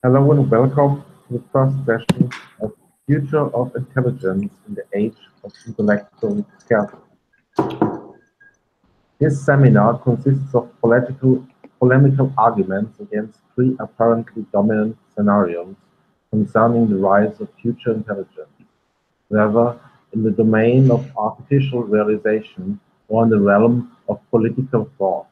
Hello and welcome to the first session of Future of Intelligence in the Age of Intellectual Scarcity. This seminar consists of polemical arguments against three apparently dominant scenarios concerning the rise of future intelligence, whether in the domain of artificial realization or in the realm of political thought.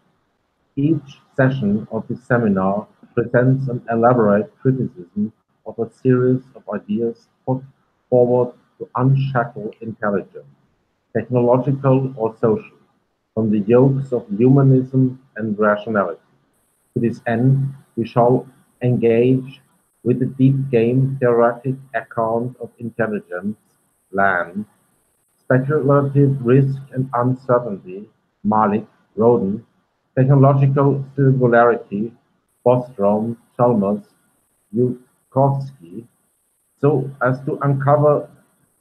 Each session of this seminar presents an elaborate criticism of a series of ideas put forward to unshackle intelligence, technological or social, from the yokes of humanism and rationality. To this end, we shall engage with the deep game theoretic account of intelligence, land, speculative risk and uncertainty, Malik, Roden, technological singularity, Bostrom, Chalmers, Yudkowsky, so as to uncover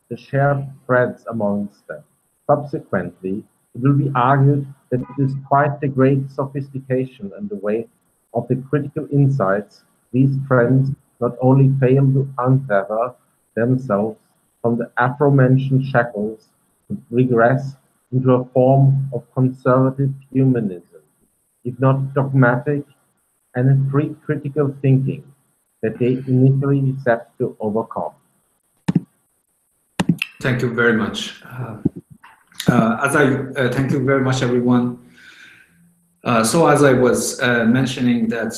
the shared threads amongst them. Subsequently, it will be argued that despite the great sophistication and the weight of the critical insights, these trends not only fail to untether themselves from the aforementioned shackles, but regress into a form of conservative humanism, if not dogmatic and precritical thinking, that they initially set to overcome. Thank you very much. Thank you very much, everyone. So as I was mentioning that,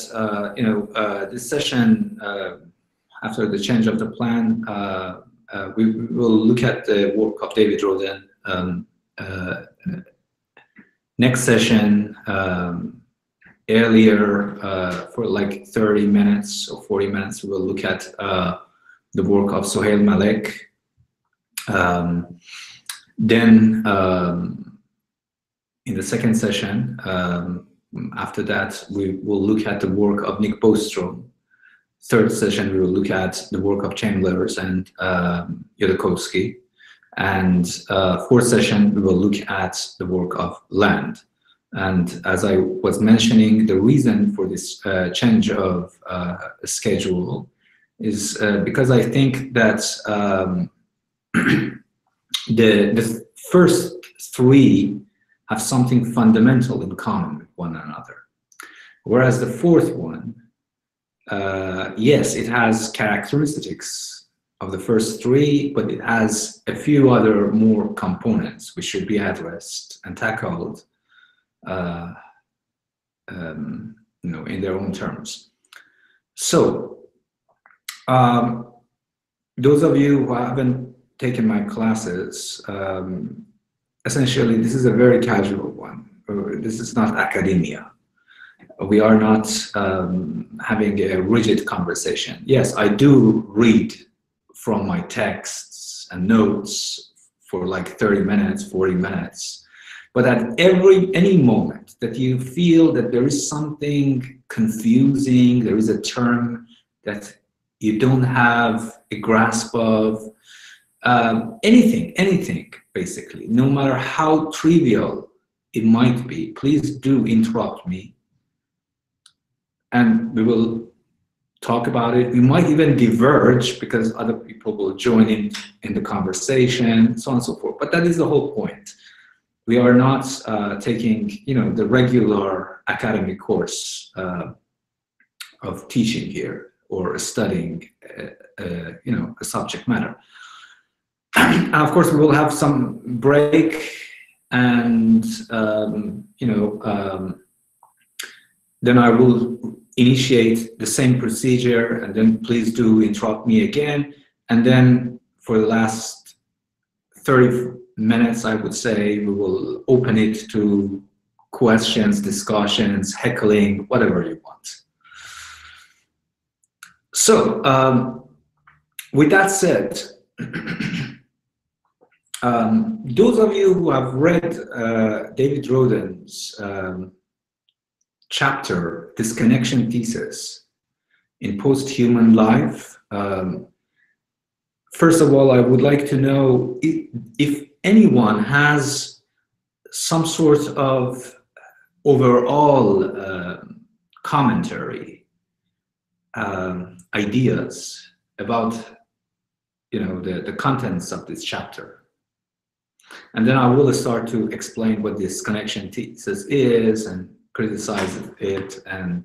this session, after the change of the plan, we will look at the work of David Roden. Next session, earlier, for like 30 minutes or 40 minutes, we will look at the work of Suhail Malik. Then in the second session, after that, we will look at the work of Nick Bostrom. Third session, we will look at the work of Chalmers and Yudkowsky. And fourth session, we will look at the work of Land. And as I was mentioning, the reason for this change of schedule is because I think that the first three have something fundamental in common with one another. Whereas the fourth one, yes, it has characteristics of the first three, but it has a few other more components which should be addressed and tackled in their own terms. So those of you who haven't taken my classes, essentially this is a very casual one. This is not academia. We are not having a rigid conversation. Yes, I do read from my texts and notes for like 30 minutes, 40 minutes. But at any moment that you feel that there is something confusing, there is a term that you don't have a grasp of, anything basically, no matter how trivial it might be, please do interrupt me and we will talk about it. We might even diverge because other people will join in the conversation, so on and so forth. But that is the whole point. We are not taking, the regular academic course of teaching here or studying, a subject matter. And of course, we will have some break, and then I will initiate the same procedure, and then please do interrupt me again. And then for the last 30 minutes, I would say, we will open it to questions, discussions, heckling, whatever you want. So with that said, those of you who have read David Roden's chapter, Disconnection Thesis in Posthuman Life, first of all, I would like to know if anyone has some sort of overall commentary ideas about, the contents of this chapter. And then I will start to explain what this connection thesis is and criticize it, and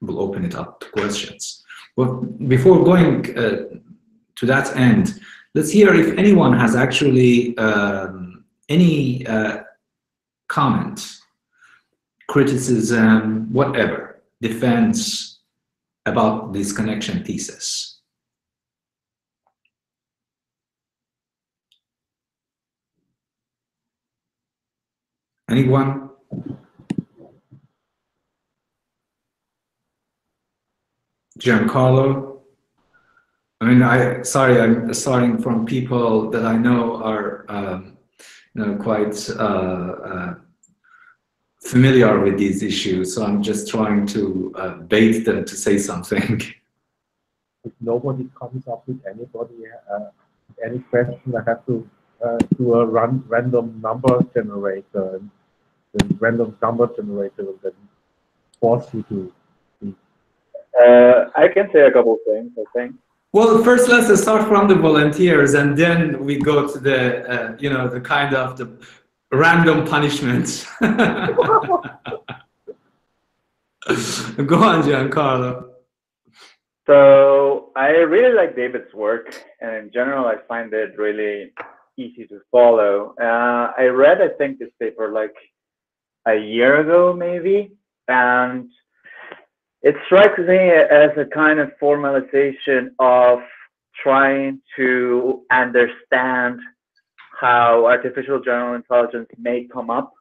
we'll open it up to questions. But before going to that end, let's hear if anyone has actually any comment, criticism, whatever, defense about this connection thesis. Anyone? Giancarlo? I mean, I'm starting from people that I know are, quite familiar with these issues. So I'm just trying to bait them to say something. If nobody comes up with any question, I have to do a random number generator, and the random number generator will then force you to speak. I can say a couple of things, I think. Well, first let's start from the volunteers, and then we go to the, the kind of the random punishments. Go on, Giancarlo. So I really like David's work, and in general, I find it really easy to follow. I read, I think, this paper like a year ago, maybe, and it strikes me as a kind of formalization of trying to understand how artificial general intelligence may come up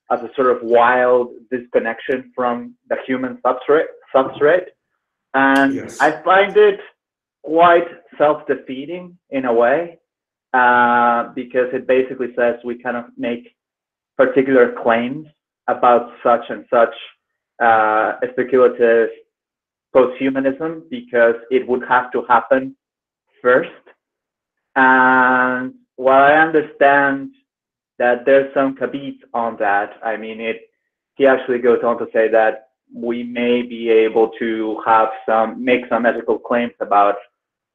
as a sort of wild disconnection from the human substrate. And yes. I find it quite self-defeating in a way, because it basically says we kind of make particular claims about such and such speculative posthumanism because it would have to happen first. And while I understand that there's some cabit on that, I mean, he actually goes on to say that we may be able to make some ethical claims about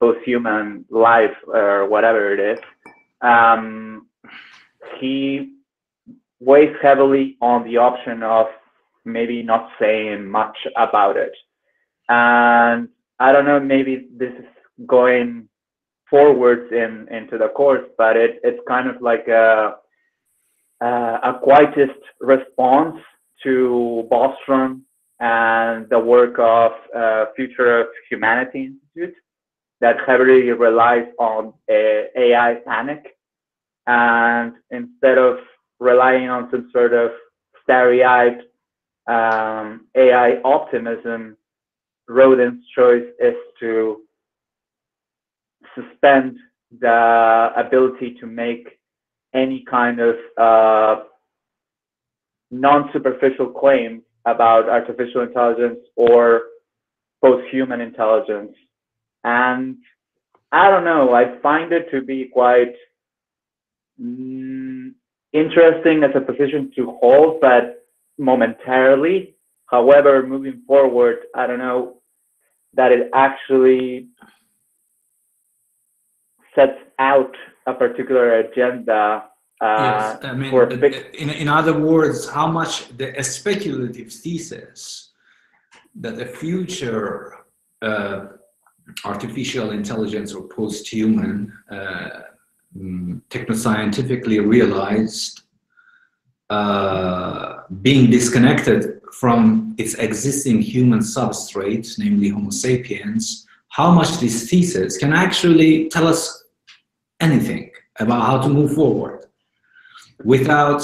posthuman life or whatever it is. He weighs heavily on the option of maybe not saying much about it. And I don't know, maybe this is going forwards into the course, but it's kind of like a quietist response to Bostrom and the work of Future of Humanity Institute that heavily relies on AI panic. And instead of relying on some sort of starry-eyed AI optimism, Roden's choice is to suspend the ability to make any kind of non-superficial claims about artificial intelligence or post-human intelligence. And I don't know, I find it to be quite interesting as a position to hold, but momentarily. However, moving forward, I don't know that it actually sets out a particular agenda. Yes, I mean, in other words, how much the speculative thesis that a future artificial intelligence or post-human, technoscientifically realized, being disconnected from its existing human substrate, namely Homo sapiens, how much this thesis can actually tell us anything about how to move forward without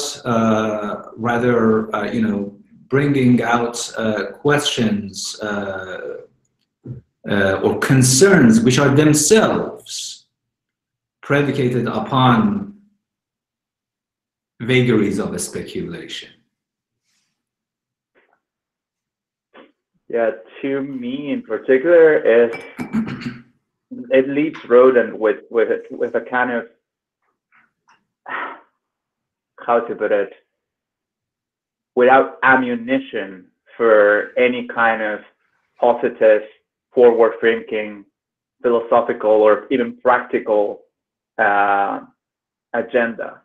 bringing out questions or concerns which are themselves predicated upon vagaries of speculation. Yeah, to me in particular, it leaves Roden with a kind of, how to put it, without ammunition for any kind of positive forward-thinking, philosophical, or even practical agenda.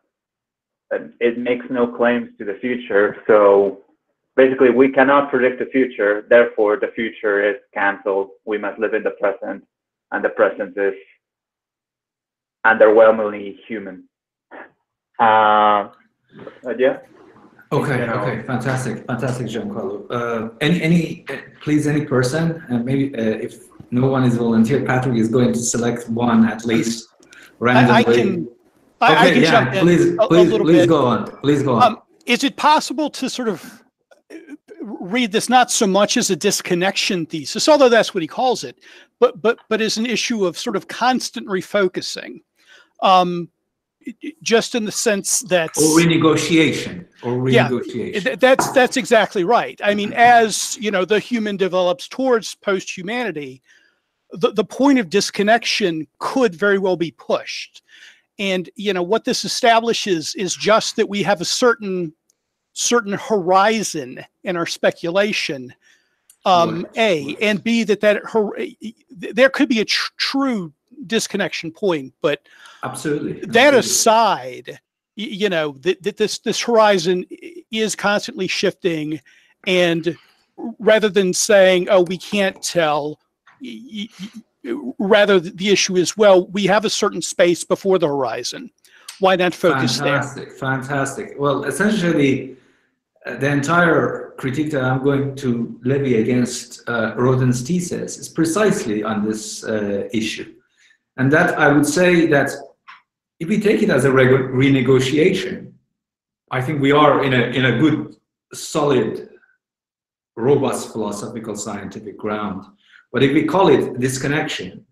And it makes no claims to the future. So basically, we cannot predict the future. Therefore, the future is canceled. We must live in the present, and the present is underwhelmingly human. Yeah. Okay. Okay. Fantastic. Fantastic, Giancarlo. Please, any person, and maybe if no one is volunteer, Patrick is going to select one at least randomly. I can jump in Please go on. Please go on. Is it possible to sort of read this not so much as a disconnection thesis, although that's what he calls it, but as an issue of sort of constant refocusing, just in the sense that renegotiation. Yeah, that's exactly right. I mean, as the human develops towards post-humanity, the point of disconnection could very well be pushed. And what this establishes is just that we have a certain horizon in our speculation, A, and B, that there could be a true disconnection point, but absolutely that aside, that this horizon is constantly shifting, and rather than saying, oh, we can't tell, rather the issue is, well, we have a certain space before the horizon. Why not focus there? Fantastic. Well, essentially, the entire critique that I'm going to levy against Roden's thesis is precisely on this issue. And that I would say that if we take it as a renegotiation, I think we are in a good, solid, robust philosophical scientific ground. But if we call it disconnection,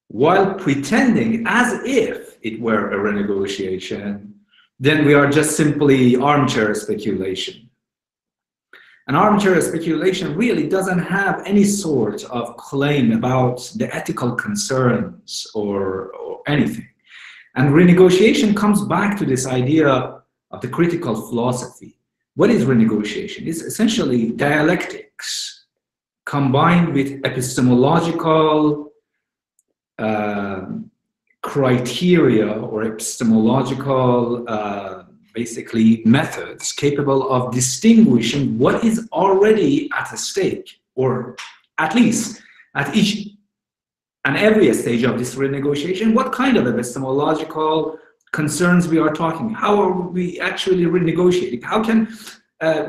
while pretending as if it were a renegotiation, then we are just simply armchair speculation. And armchair speculation really doesn't have any sort of claim about the ethical concerns or anything. And renegotiation comes back to this idea of the critical philosophy. What is renegotiation? It's essentially dialectics combined with epistemological criteria or epistemological basically methods capable of distinguishing what is already at a stake, or at least at each and every stage of this renegotiation, what kind of epistemological concerns we are talking. How are we actually renegotiating? How can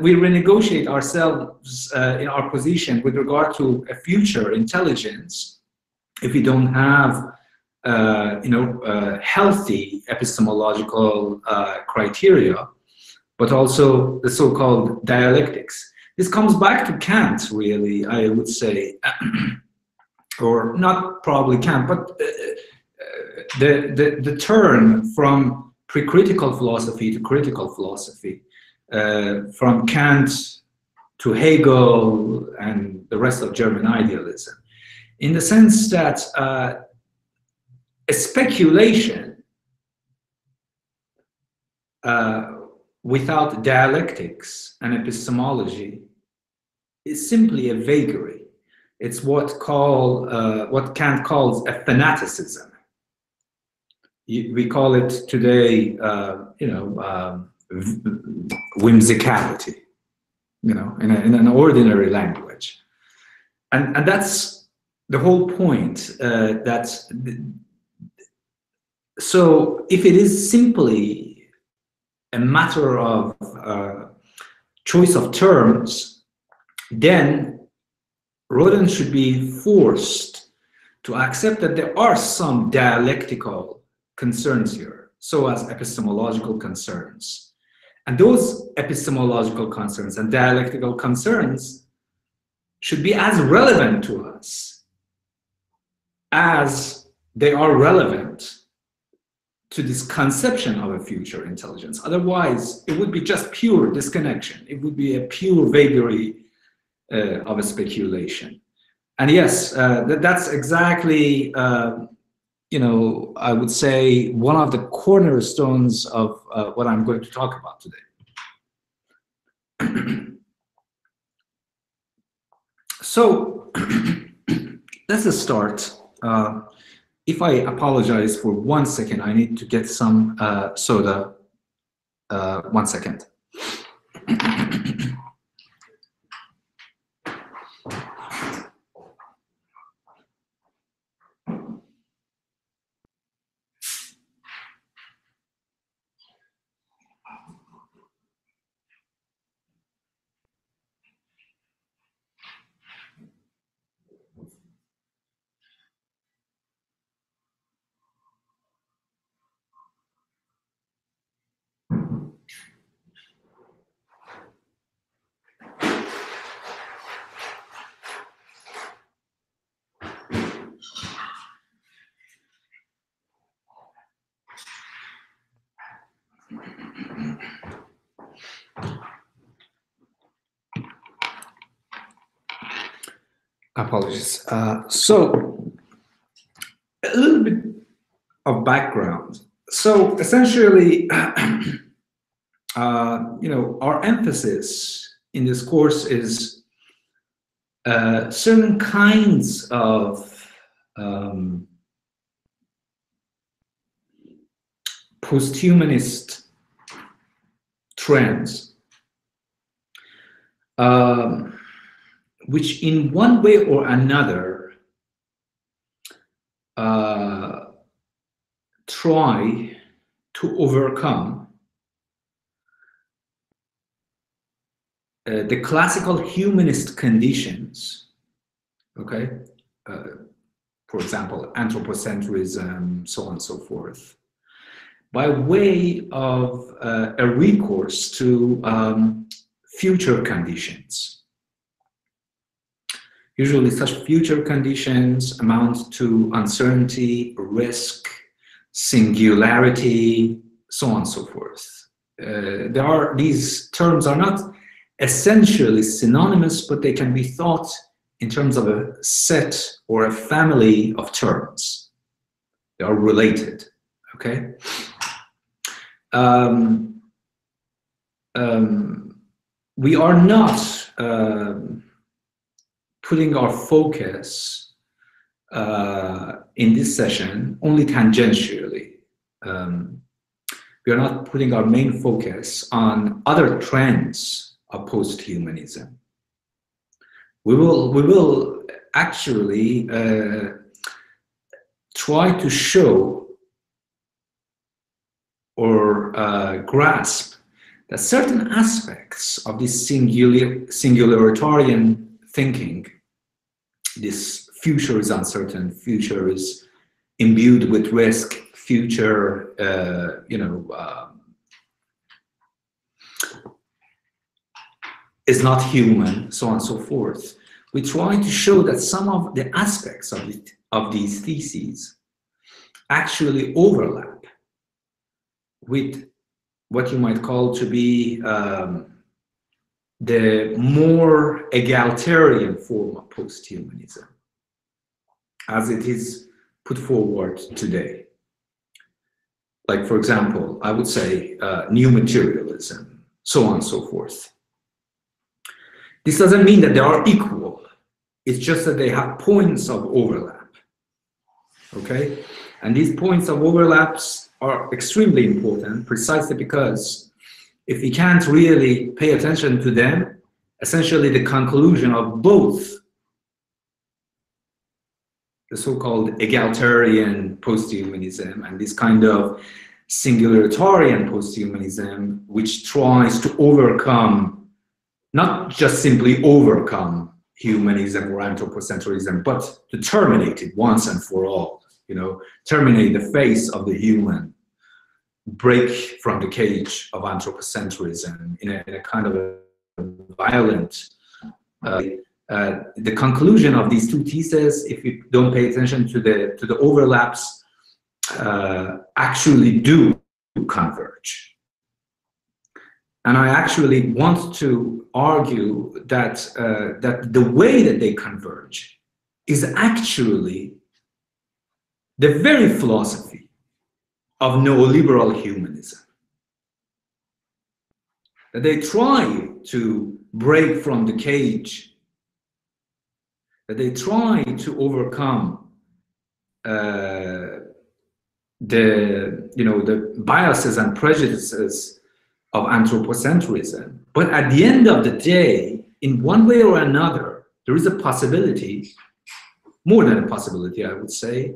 we renegotiate ourselves in our position with regard to a future intelligence if we don't have healthy epistemological criteria, but also the so-called dialectics? This comes back to Kant, really, I would say, or not probably Kant, but the turn from precritical philosophy to critical philosophy, from Kant to Hegel and the rest of German idealism, in the sense that a speculation without dialectics and epistemology is simply a vagary. It's what Kant calls a fanaticism. We call it today, whimsicality, in an ordinary language, and that's the whole point. So if it is simply a matter of choice of terms, then Roden should be forced to accept that there are some dialectical concerns here, so as epistemological concerns. And those epistemological concerns and dialectical concerns should be as relevant to us as they are relevant to this conception of a future intelligence. Otherwise, it would be just pure disconnection. It would be a pure vagary of a speculation. And yes, that's exactly, I would say, one of the cornerstones of what I'm going to talk about today. So, let's start. If I apologize for 1 second, I need to get some soda. 1 second. Apologies. So a little bit of background. So essentially, our emphasis in this course is certain kinds of posthumanist trends, which in one way or another try to overcome the classical humanist conditions, okay? For example, anthropocentrism, so on and so forth, by way of a recourse to future conditions. Usually such future conditions amount to uncertainty, risk, singularity, so on and so forth. These terms are not essentially synonymous, but they can be thought in terms of a set or a family of terms. They are related, okay? We are not putting our focus in this session only tangentially. We are not putting our main focus on other trends of posthumanism. We will actually try to show or grasp that certain aspects of this singularitarian thinking, this future is uncertain, future is imbued with risk, future, is not human, so on and so forth. We try to show that some of the aspects of these theses actually overlap with what you might call to be the more egalitarian form of posthumanism, as it is put forward today. Like, for example, I would say new materialism, so on and so forth. This doesn't mean that they are equal. It's just that they have points of overlap, okay? And these points of overlaps are extremely important precisely because if we can't really pay attention to them, essentially the conclusion of both the so-called egalitarian posthumanism and this kind of singularitarian posthumanism, which tries to overcome, not just simply overcome humanism or anthropocentrism, but to terminate it once and for all, terminate the face of the human, break from the cage of anthropocentrism in a kind of a violent the conclusion of these two theses, if you don't pay attention to the overlaps, actually do converge. And I actually want to argue that that the way that they converge is actually the very philosophy of neoliberal humanism. That they try to break from the cage that they try to overcome the biases and prejudices of anthropocentrism. But at the end of the day, in one way or another, there is a possibility, more than a possibility, I would say,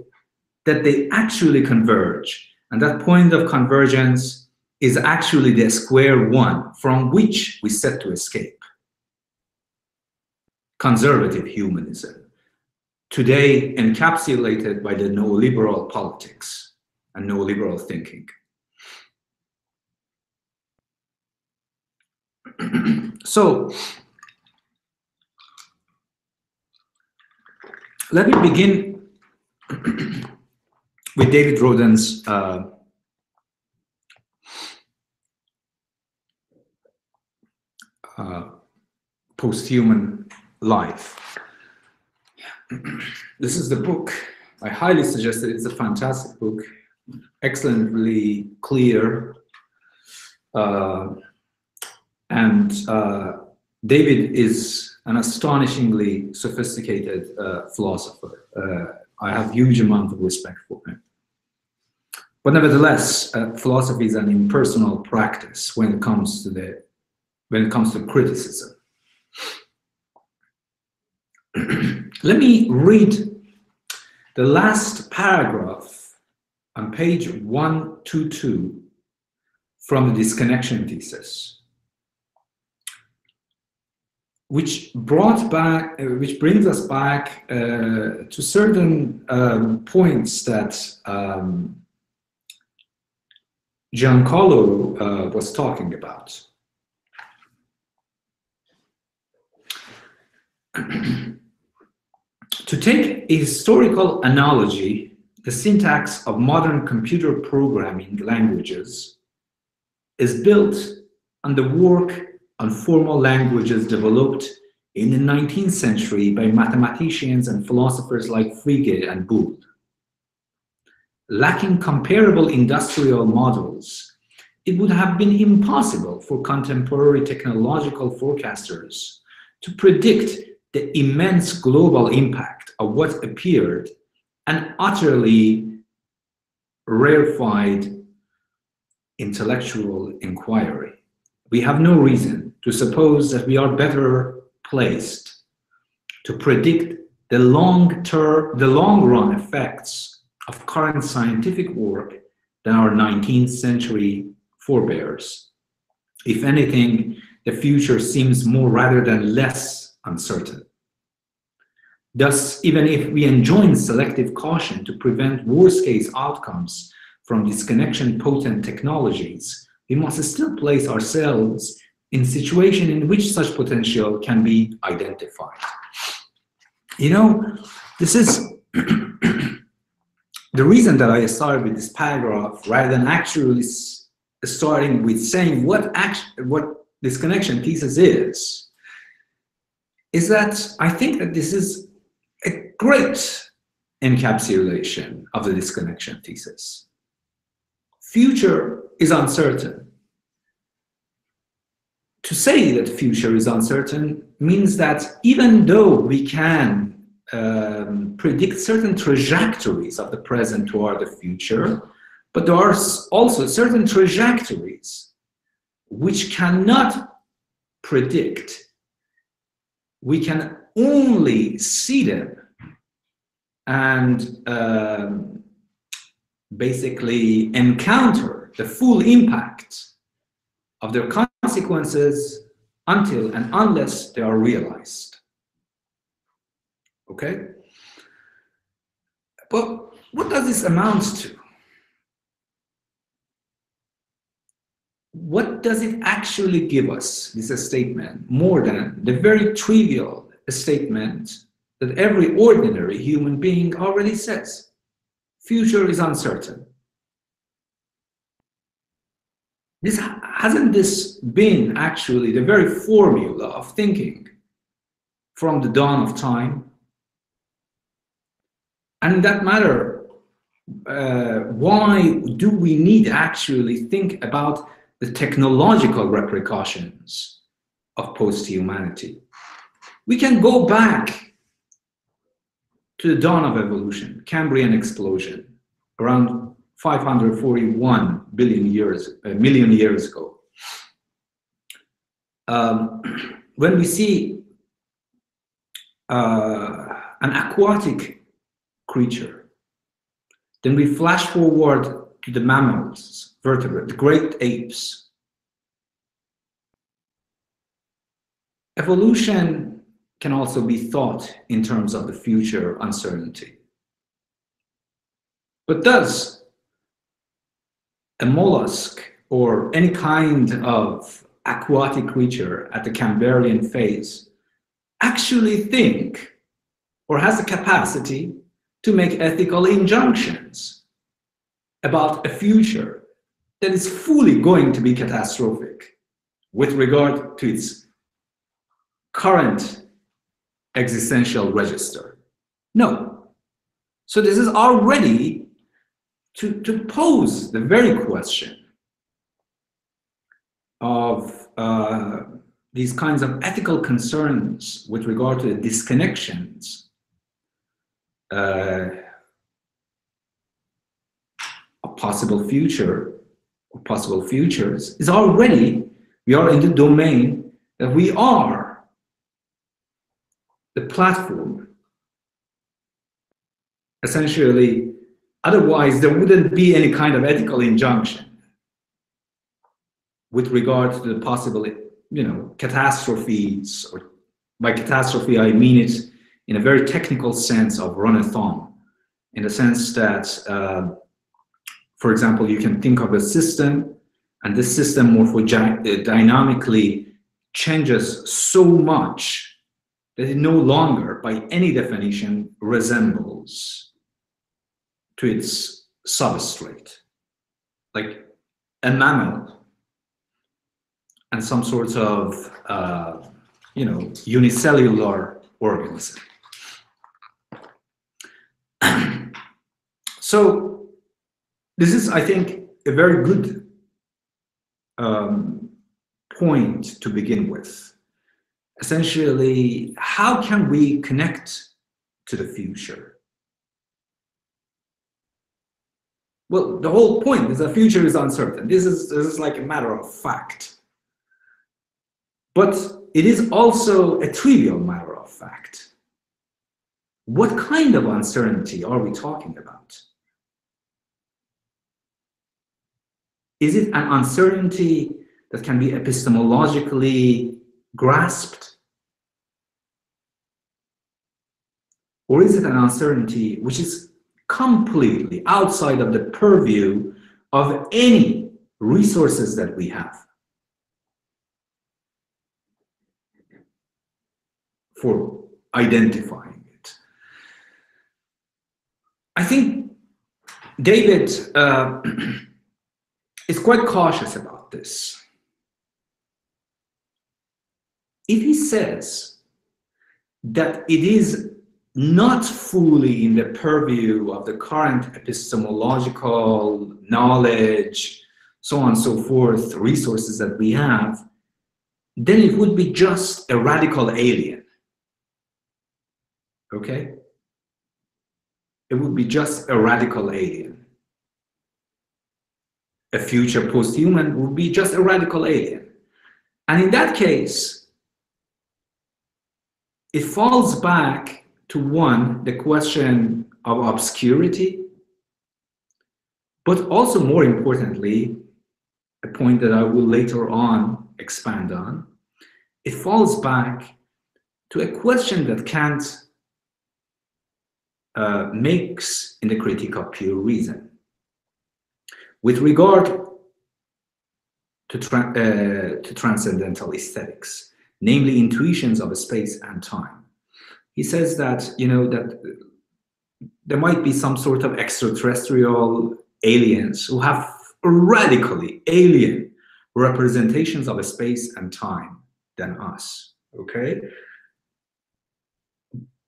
that they actually converge. And that point of convergence is actually the square one from which we set to escape. Conservative humanism, today encapsulated by the neoliberal politics and neoliberal thinking. So, let me begin with David Roden's Posthuman life. This is the book. I highly suggest it. It's a fantastic book, excellently clear. And David is an astonishingly sophisticated philosopher. I have huge amount of respect for him. But nevertheless, philosophy is an impersonal practice when it comes to criticism. Let me read the last paragraph on page 122 from the disconnection thesis, which brings us back to certain points that Giancarlo was talking about. To take a historical analogy, the syntax of modern computer programming languages is built on the work on formal languages developed in the 19th century by mathematicians and philosophers like Frege and Boole. Lacking comparable industrial models, it would have been impossible for contemporary technological forecasters to predict the immense global impact of what appeared an utterly rarefied intellectual inquiry. We have no reason to suppose that we are better placed to predict the long-run effects of current scientific work than our 19th century forebears. If anything, the future seems more rather than less uncertain. Thus, even if we enjoin selective caution to prevent worst-case outcomes from disconnection-potent technologies, we must still place ourselves in a situation in which such potential can be identified. You know, this is the reason that I started with this paragraph rather than actually starting with saying what disconnection thesis is that I think that this is a great encapsulation of the disconnection thesis. Future is uncertain. To say that future is uncertain means that even though we can predict certain trajectories of the present toward the future, but there are also certain trajectories which cannot predict. We can only see them and basically encounter the full impact of their consequences until and unless they are realized. Okay? But what does this amount to? What does it actually give us, this statement, more than the very trivial statement that every ordinary human being already says? Future is uncertain. Hasn't this been actually the very formula of thinking from the dawn of time? And in that matter, why do we need to actually think about the technological repercussions of post-humanity? We can go back to the dawn of evolution, Cambrian explosion, around 541 million years ago. When we see an aquatic creature, then we flash forward to the mammals, vertebrates, the great apes. Evolution can also be thought in terms of the future uncertainty. But does a mollusk or any kind of aquatic creature at the Cambrian phase actually think or has the capacity to make ethical injunctions about a future that is fully going to be catastrophic with regard to its current existential register? No. So this is already to pose the very question of these kinds of ethical concerns with regard to the disconnections of possible future or possible futures is already, we are in the domain that we are the platform. Essentially, otherwise there wouldn't be any kind of ethical injunction with regard to the possible, catastrophes, or by catastrophe I mean it in a very technical sense of run-a-thon, in the sense that, for example, you can think of a system, and this system morphodynamically changes so much that it no longer, by any definition, resembles to its substrate, like a mammal and some sort of, unicellular organism. So this is, I think, a very good point to begin with. Essentially, how can we connect to the future? Well, the whole point is the future is uncertain. This is like a matter of fact. But it is also a trivial matter of fact. What kind of uncertainty are we talking about? Is it an uncertainty that can be epistemologically grasped? Or is it an uncertainty which is completely outside of the purview of any resources that we have for identifying it? I think David is quite cautious about this. If he says that it is not fully in the purview of the current epistemological knowledge, so on and so forth, resources that we have, then it would be just a radical alien. Okay? It would be just a radical alien. A future posthuman would be just a radical alien. And in that case, it falls back to one, the question of obscurity, but also more importantly, a point that I will later on expand on, it falls back to a question that Kant makes in the Critique of Pure Reason with regard to transcendental aesthetics, namely intuitions of space and time. He says that, that there might be some sort of extraterrestrial aliens who have radically alien representations of space and time than us, okay?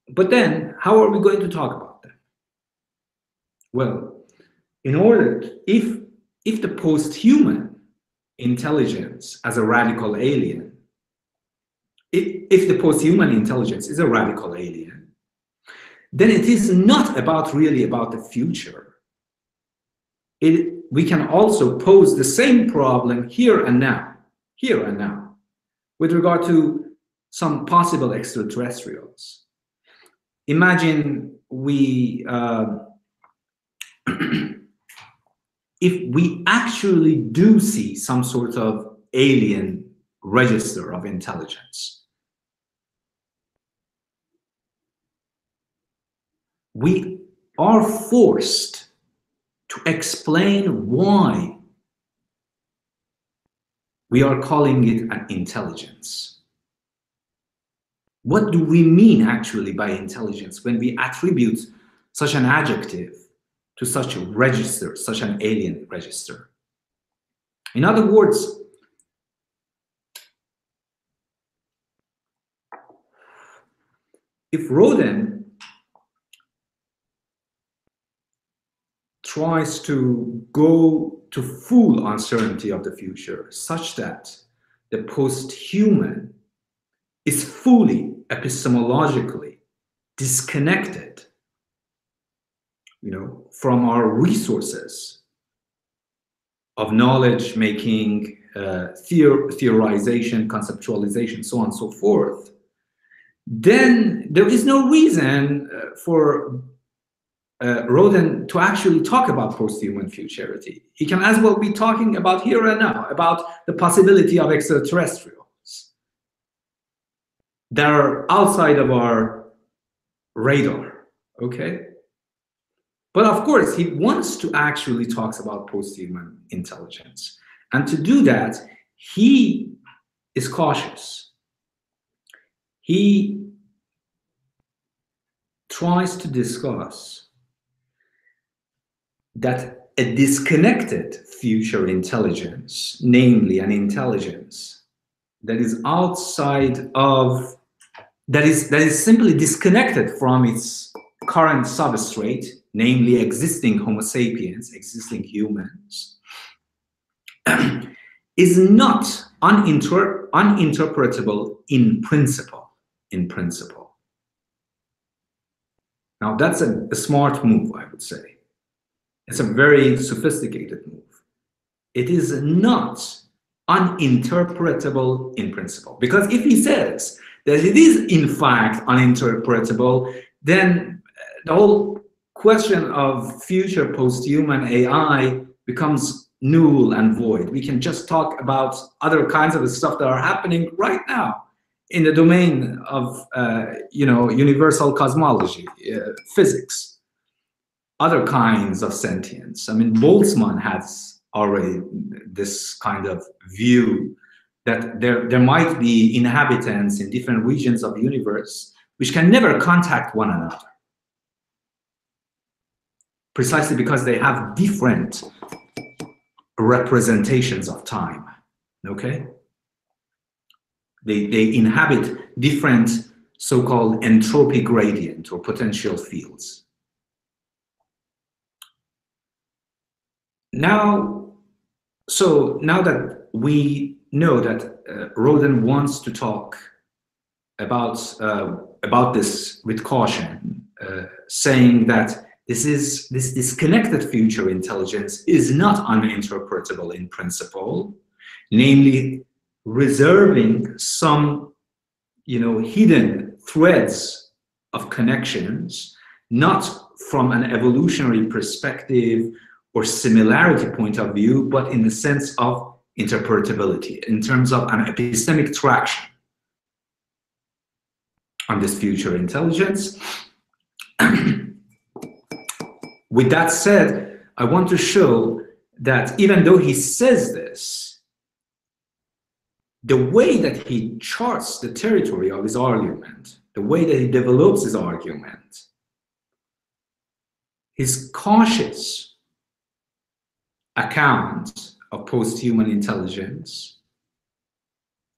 But then, how are we going to talk about them? Well, in order to, if the post-human intelligence as a radical alien, if the post-human intelligence is a radical alien, then it is not really about the future. We can also pose the same problem here and now, with regard to some possible extraterrestrials. Imagine if we actually do see some sort of alien register of intelligence, we are forced to explain why we are calling it an intelligence. What do we mean actually by intelligence when we attribute such an adjective to such a register, such an alien register? In other words, if Roden tries to go to full uncertainty of the future such that the post-human is fully epistemologically disconnected, from our resources of knowledge making, theorization, conceptualization, so on and so forth, then there is no reason for Roden to actually talk about post-human futurity. He can as well be talking about here and now, about the possibility of extraterrestrials that are outside of our radar, okay? But of course, he wants to actually talk about post-human intelligence. And to do that, he is cautious. He tries to discuss that a disconnected future intelligence, namely an intelligence that is outside of, that is simply disconnected from its current substrate, namely existing Homo sapiens, existing humans, is not uninterpretable in principle. Now that's a smart move, I would say. It's a very sophisticated move. It is not uninterpretable in principle. Because if he says that it is in fact uninterpretable, then the whole question of future post-human AI becomes null and void. We can just talk about other kinds of stuff that are happening right now in the domain of universal cosmology, physics, other kinds of sentience. I mean, Boltzmann has already this kind of view that there might be inhabitants in different regions of the universe which can never contact one another, precisely because they have different representations of time, okay? They inhabit different so-called entropy gradient or potential fields. Now that we know that Roden wants to talk about this with caution, saying that this disconnected future intelligence is not uninterpretable in principle, namely reserving some hidden threads of connections, not from an evolutionary perspective or similarity point of view, but in the sense of interpretability, in terms of an epistemic traction on this future intelligence. With that said, I want to show that even though he says this, the way that he charts the territory of his argument, the way that he develops his argument, his cautious account of post-human intelligence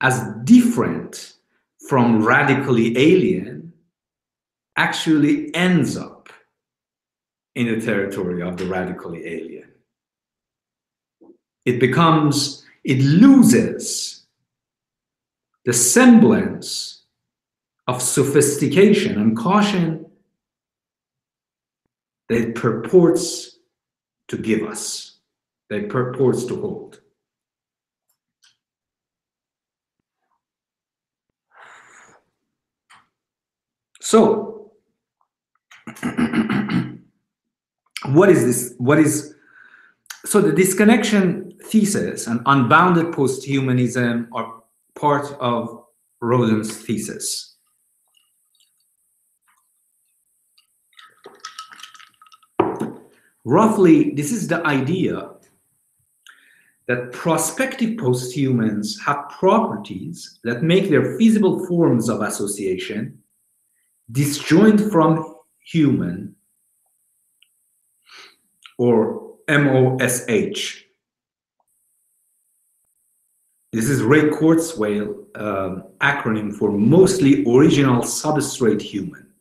as different from radically alien actually ends up in the territory of the radically alien. It loses the semblance of sophistication and caution that it purports to give us, that it purports to hold. So, what is this? So the disconnection thesis and unbounded posthumanism are part of Roden's thesis. Roughly, this is the idea that prospective posthumans have properties that make their feasible forms of association disjoint from human, or MOSH. This is Ray Kurzweil acronym for mostly original substrate human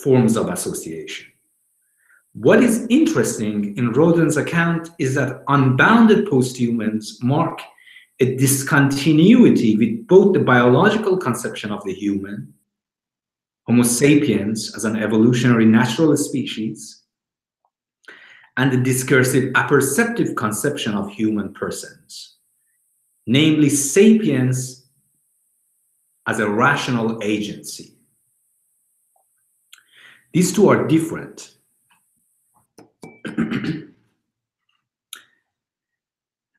forms of association. What is interesting in Roden's account is that unbounded posthumans mark a discontinuity with both the biological conception of the human, Homo sapiens as an evolutionary natural species, and the discursive apperceptive conception of human persons, namely sapiens as a rational agency. These two are different.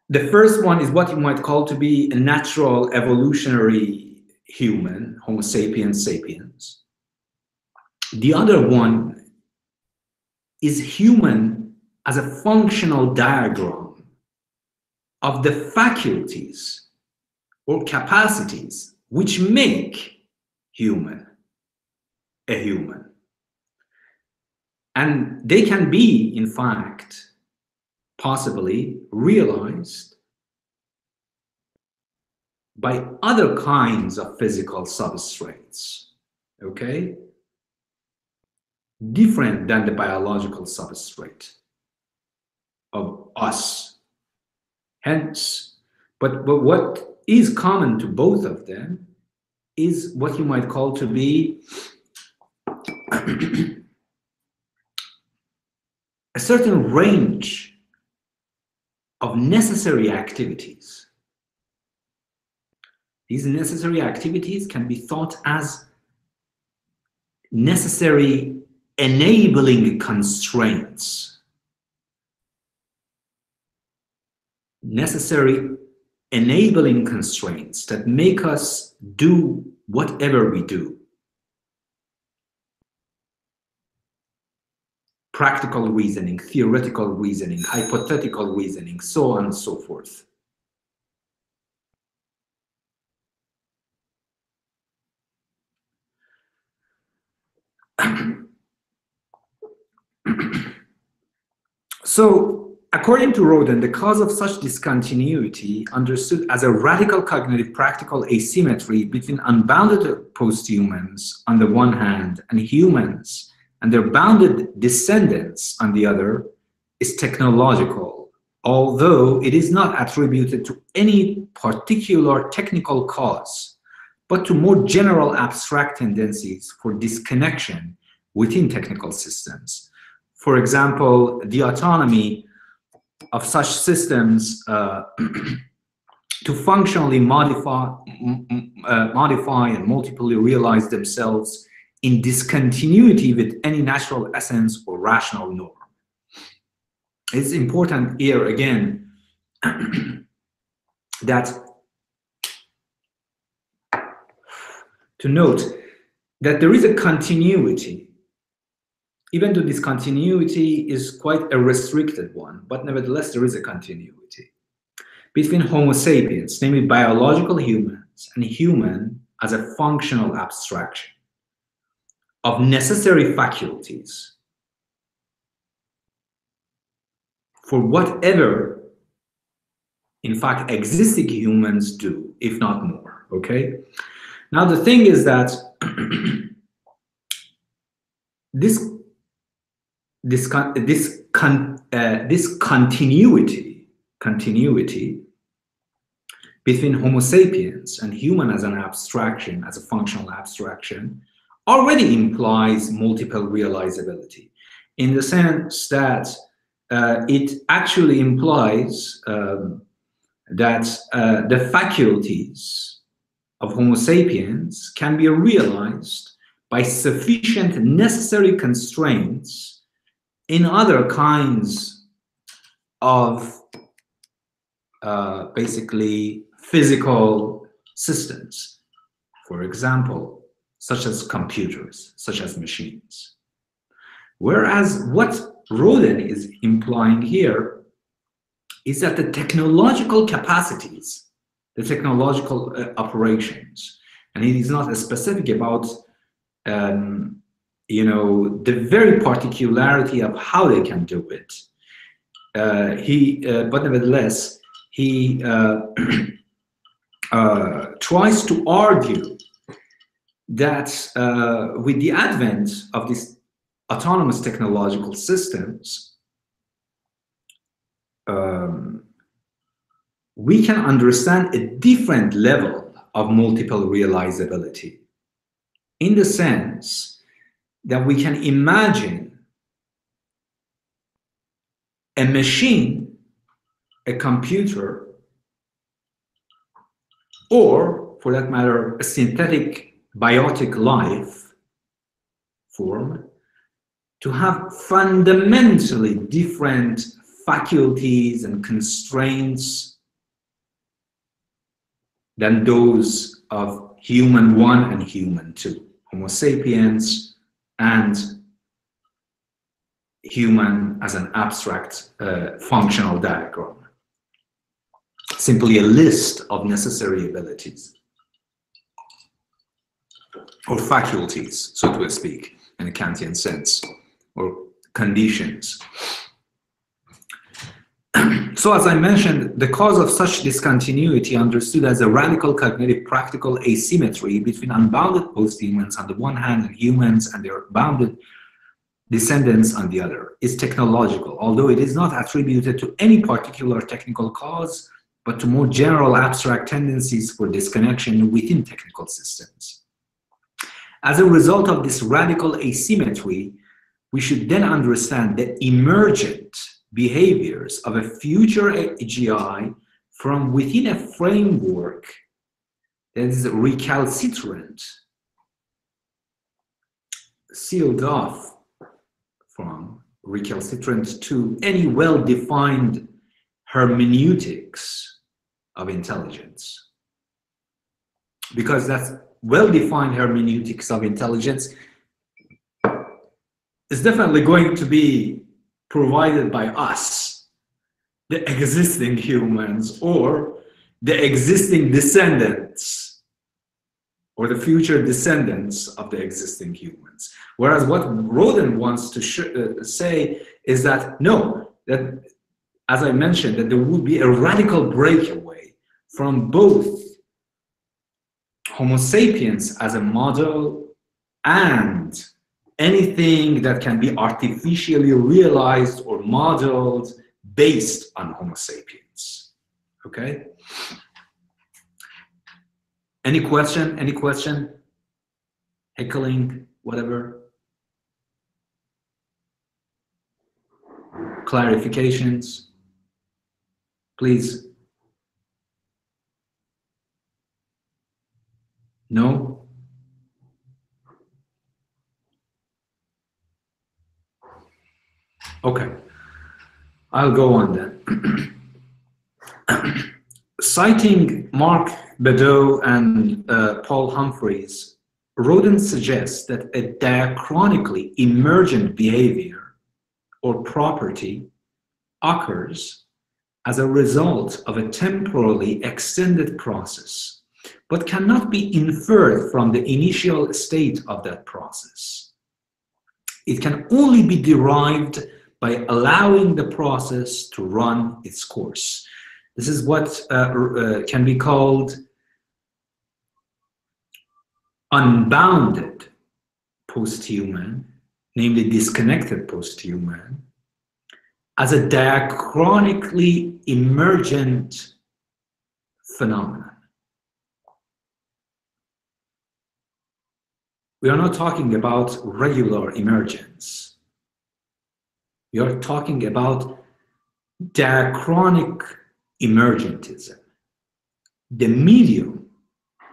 The first one is what you might call to be a natural evolutionary human, Homo sapiens sapiens. The other one is human as a functional diagram of the faculties or capacities which make human a human. And they can be, in fact, possibly realized by other kinds of physical substrates, okay? Different than the biological substrate of us. Hence, but what is common to both of them is what you might call to be a certain range of necessary activities. These necessary activities can be thought as necessary enabling constraints. Necessary enabling constraints that make us do whatever we do. Practical reasoning, theoretical reasoning, hypothetical reasoning, so on and so forth. So, according to Roden, the cause of such discontinuity, understood as a radical cognitive practical asymmetry between unbounded posthumans on the one hand and humans and their bounded descendants on the other, is technological, although it is not attributed to any particular technical cause, but to more general abstract tendencies for disconnection within technical systems. For example, the autonomy of such systems to functionally modify and multiply realize themselves in discontinuity with any natural essence or rational norm. It's important here again that to note that there is a continuity, even though this continuity is quite a restricted one, but nevertheless there is a continuity between Homo sapiens, namely biological humans, and human as a functional abstraction of necessary faculties for whatever, in fact, existing humans do, if not more, okay? Now, the thing is that this continuity between Homo sapiens and human as an abstraction, as a functional abstraction, already implies multiple realizability. in the sense that it actually implies that the faculties of Homo sapiens can be realized by sufficient necessary constraints in other kinds of basically physical systems, for example, such as computers, such as machines. Whereas what Roden is implying here is that the technological capacities, the technological operations, and it is not specific about you know, the very particularity of how they can do it. But nevertheless, he tries to argue that with the advent of these autonomous technological systems, we can understand a different level of multiple realizability, in the sense that we can imagine a machine, a computer, or for that matter, a synthetic biotic life form, to have fundamentally different faculties and constraints than those of human 1 and human 2, Homo sapiens and human as an abstract functional diagram. Simply a list of necessary abilities or faculties, so to speak, in a Kantian sense, or conditions. So as I mentioned, the cause of such discontinuity understood as a radical cognitive practical asymmetry between unbounded posthumans on the one hand and humans and their bounded descendants on the other is technological, although it is not attributed to any particular technical cause, but to more general abstract tendencies for disconnection within technical systems. As a result of this radical asymmetry, we should then understand the emergent behaviors of a future AGI from within a framework that is recalcitrant, sealed off from, recalcitrant to any well-defined hermeneutics of intelligence. Because that's well-defined hermeneutics of intelligence is definitely going to be provided by us, the existing humans, or the existing descendants, or the future descendants of the existing humans. Whereas what Roden wants to say is that, no, that, as I mentioned, that there would be a radical breakaway from both Homo sapiens as a model and anything that can be artificially realized or modeled based on Homo sapiens. Okay? Any question? Any question? Heckling, whatever? Clarifications? Please. No? Okay, I'll go on then. Citing Mark Bedeau and Paul Humphreys, Roden suggests that a diachronically emergent behavior or property occurs as a result of a temporally extended process, but cannot be inferred from the initial state of that process. It can only be derived by allowing the process to run its course. This is what can be called unbounded posthuman, namely disconnected posthuman, as a diachronically emergent phenomenon. We are not talking about regular emergence. We are talking about diachronic emergentism. The medium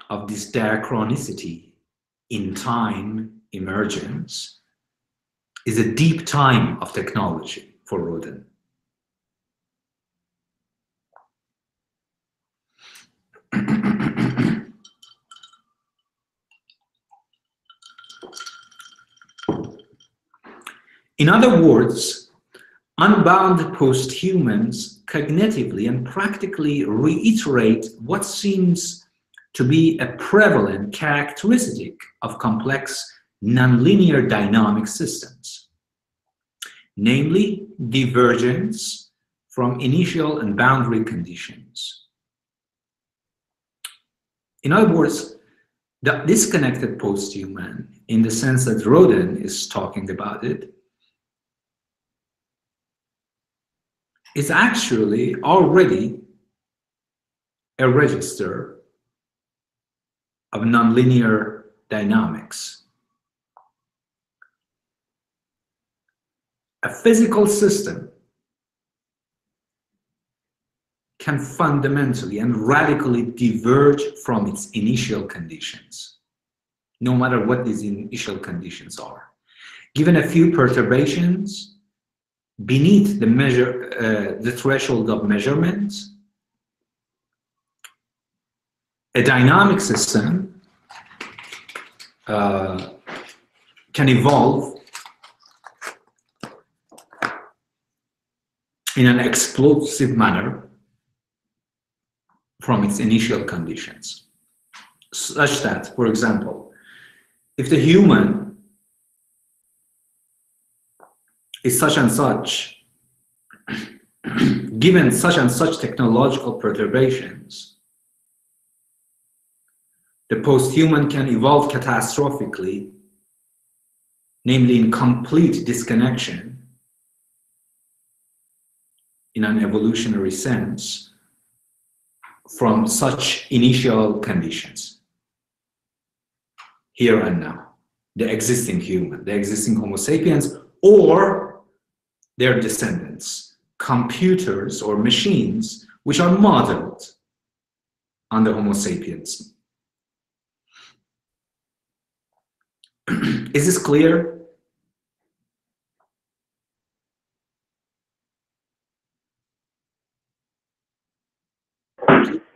of this diachronicity in time emergence is a deep time of technology for Roden. In other words, Unbound Posthumans cognitively and practically reiterate what seems to be a prevalent characteristic of complex nonlinear dynamic systems, namely divergence from initial and boundary conditions. In other words, the disconnected posthuman, in the sense that Roden is talking about it, is actually already a register of nonlinear dynamics. A physical system can fundamentally and radically diverge from its initial conditions, no matter what these initial conditions are. Given a few perturbations beneath the threshold of measurement, a dynamic system can evolve in an explosive manner from its initial conditions, such that, for example, if the human is such and such, given such and such technological perturbations, the posthuman can evolve catastrophically, namely in complete disconnection in an evolutionary sense from such initial conditions, here and now, the existing human, the existing Homo sapiens, or their descendants, computers or machines which are modeled on the Homo sapiens. Is this clear?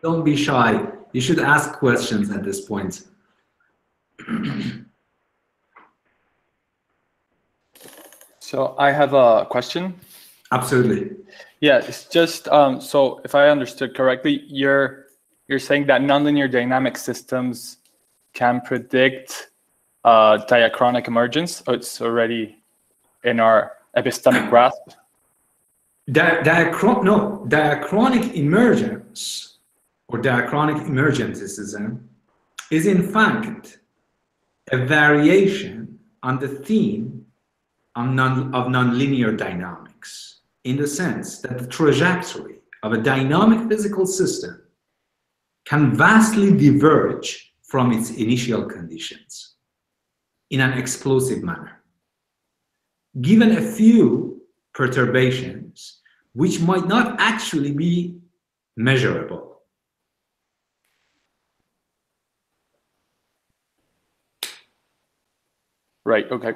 Don't be shy. You should ask questions at this point. So I have a question. Absolutely. Yeah, it's just so if I understood correctly, you're saying that nonlinear dynamic systems can predict diachronic emergence. Oh, it's already in our epistemic grasp. Diachronic emergence or diachronic emergentism is in fact a variation on the theme of nonlinear dynamics, in the sense that the trajectory of a dynamic physical system can vastly diverge from its initial conditions in an explosive manner, given a few perturbations which might not actually be measurable. Right, okay.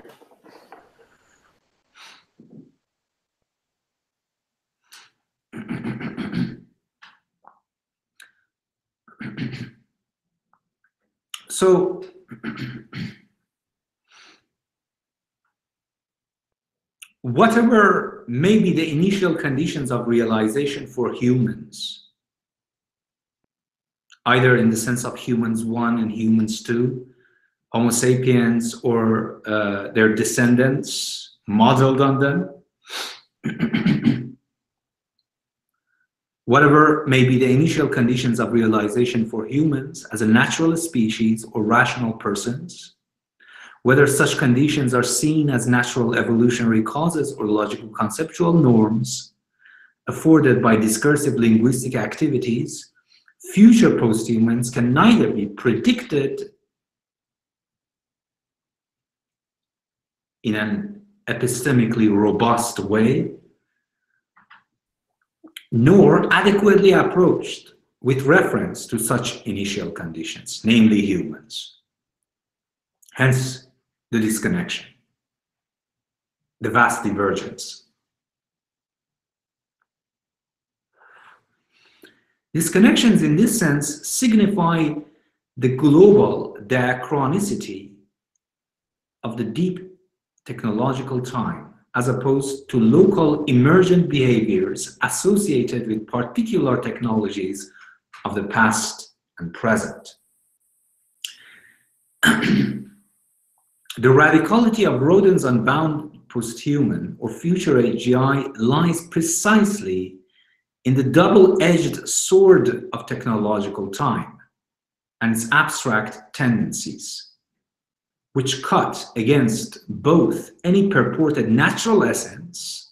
So, whatever may be the initial conditions of realization for humans, either in the sense of humans 1 and humans 2, Homo sapiens or their descendants modeled on them, whatever may be the initial conditions of realization for humans as a natural species or rational persons, whether such conditions are seen as natural evolutionary causes or logical conceptual norms afforded by discursive linguistic activities, future posthumans can neither be predicted in an epistemically robust way, nor adequately approached with reference to such initial conditions, namely humans. Hence, the disconnection, the vast divergence. Disconnections in this sense signify the global diachronicity of the deep technological time, as opposed to local emergent behaviors associated with particular technologies of the past and present. The radicality of Roden's Unbound Posthuman or Future AGI lies precisely in the double-edged sword of technological time and its abstract tendencies, which cut against both any purported natural essence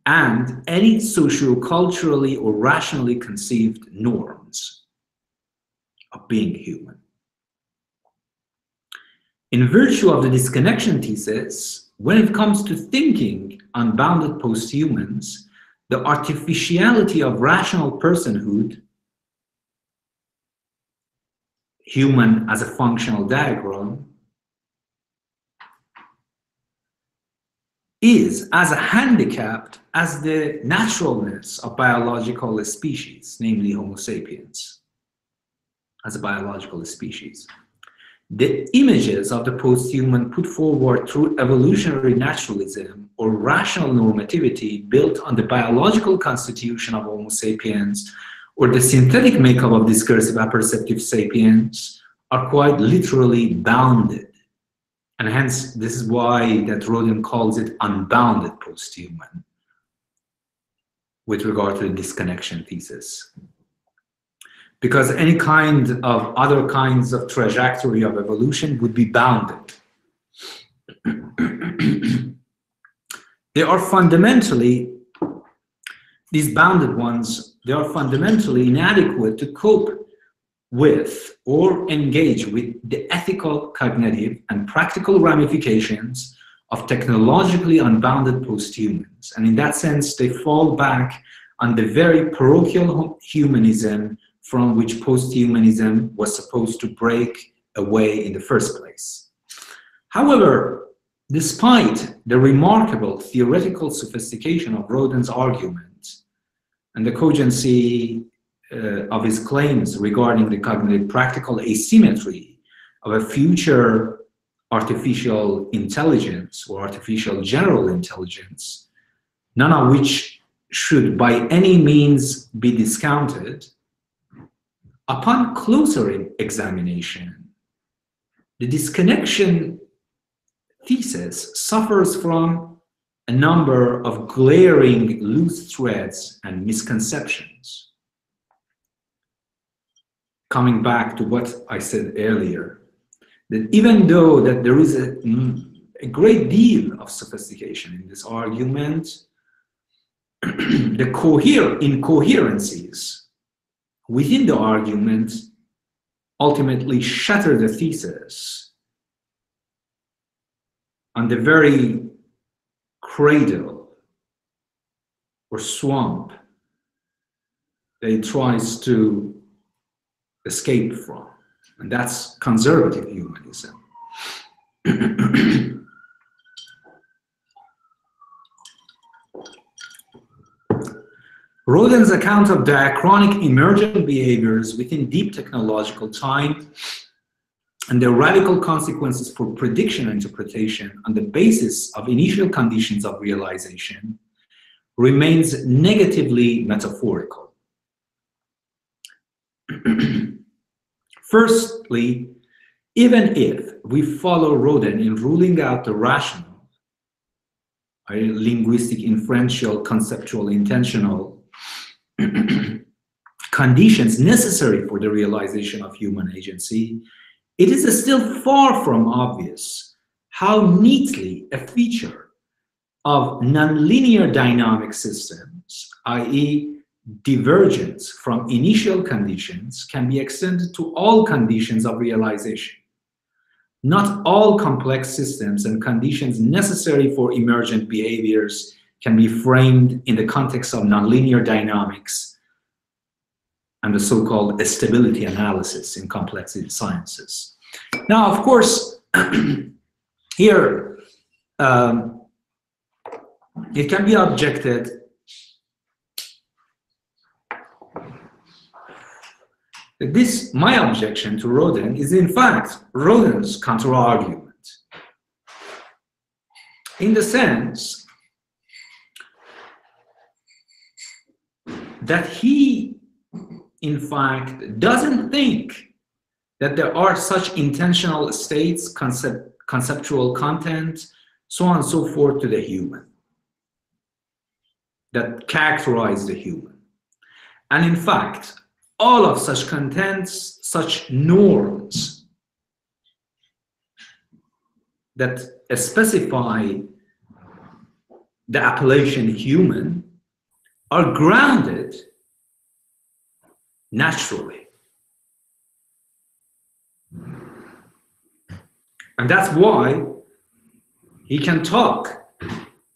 and any socio-culturally or rationally conceived norms of being human. In virtue of the disconnection thesis, when it comes to thinking unbounded posthumans, the artificiality of rational personhood, human as a functional diagram, is as handicapped as the naturalness of biological species, namely Homo sapiens, as a biological species. The images of the posthuman put forward through evolutionary naturalism or rational normativity built on the biological constitution of Homo sapiens or the synthetic makeup of discursive apperceptive sapiens are quite literally bounded. And hence, this is why that Roden calls it unbounded posthuman with regard to the disconnection thesis. Because any kind of other kinds of trajectory of evolution would be bounded. They are fundamentally, these bounded ones, they are fundamentally inadequate to cope with or engage with the ethical, cognitive, and practical ramifications of technologically unbounded posthumans. And in that sense, they fall back on the very parochial humanism from which posthumanism was supposed to break away in the first place. However, despite the remarkable theoretical sophistication of Roden's argument and the cogency of his claims regarding the cognitive practical asymmetry of a future artificial intelligence or artificial general intelligence, none of which should by any means be discounted, upon closer examination, the disconnection thesis suffers from a number of glaring loose threads and misconceptions. Coming back to what I said earlier, that even though that there is a great deal of sophistication in this argument, the incoherencies within the argument ultimately shatter the thesis on the very cradle or swamp that it tries to escape from, and that's conservative humanism. Roden's account of diachronic emergent behaviors within deep technological time and their radical consequences for prediction and interpretation on the basis of initial conditions of realization remains negatively metaphorical. Firstly, even if we follow Roden in ruling out the rational, linguistic, inferential, conceptual, intentional conditions necessary for the realization of human agency, it is still far from obvious how neatly a feature of nonlinear dynamic systems, i.e. divergence from initial conditions, can be extended to all conditions of realization. not all complex systems and conditions necessary for emergent behaviors can be framed in the context of nonlinear dynamics and the so-called stability analysis in complexity sciences. Now, of course, here it can be objected that my objection to Roden is in fact Roden's counter-argument, in the sense that he, in fact, doesn't think that there are such intentional states, conceptual content, so on and so forth to the human, that characterize the human. And in fact, all of such contents, such norms that specify the appellation human are grounded naturally. And that's why he can talk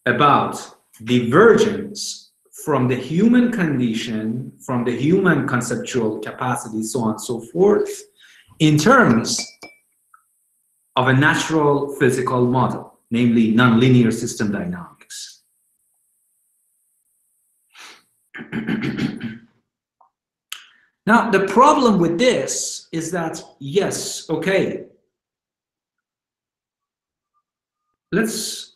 about divergence from the human condition, from the human conceptual capacity, so on and so forth, in terms of a natural physical model, namely nonlinear system dynamics. Now, the problem with this is that, yes, okay, let's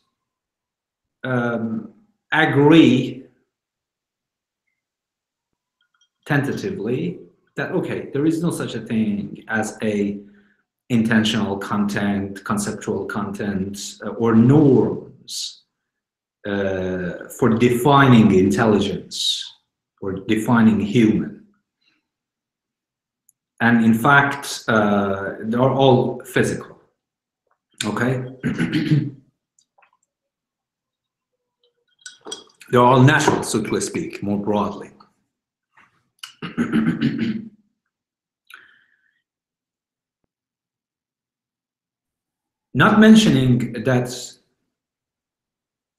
agree tentatively that, okay, there is no such a thing as a intentional content, conceptual content, or norms for defining intelligence or defining human. And in fact, they are all physical, okay? They're all natural, so to speak, more broadly. Not mentioning that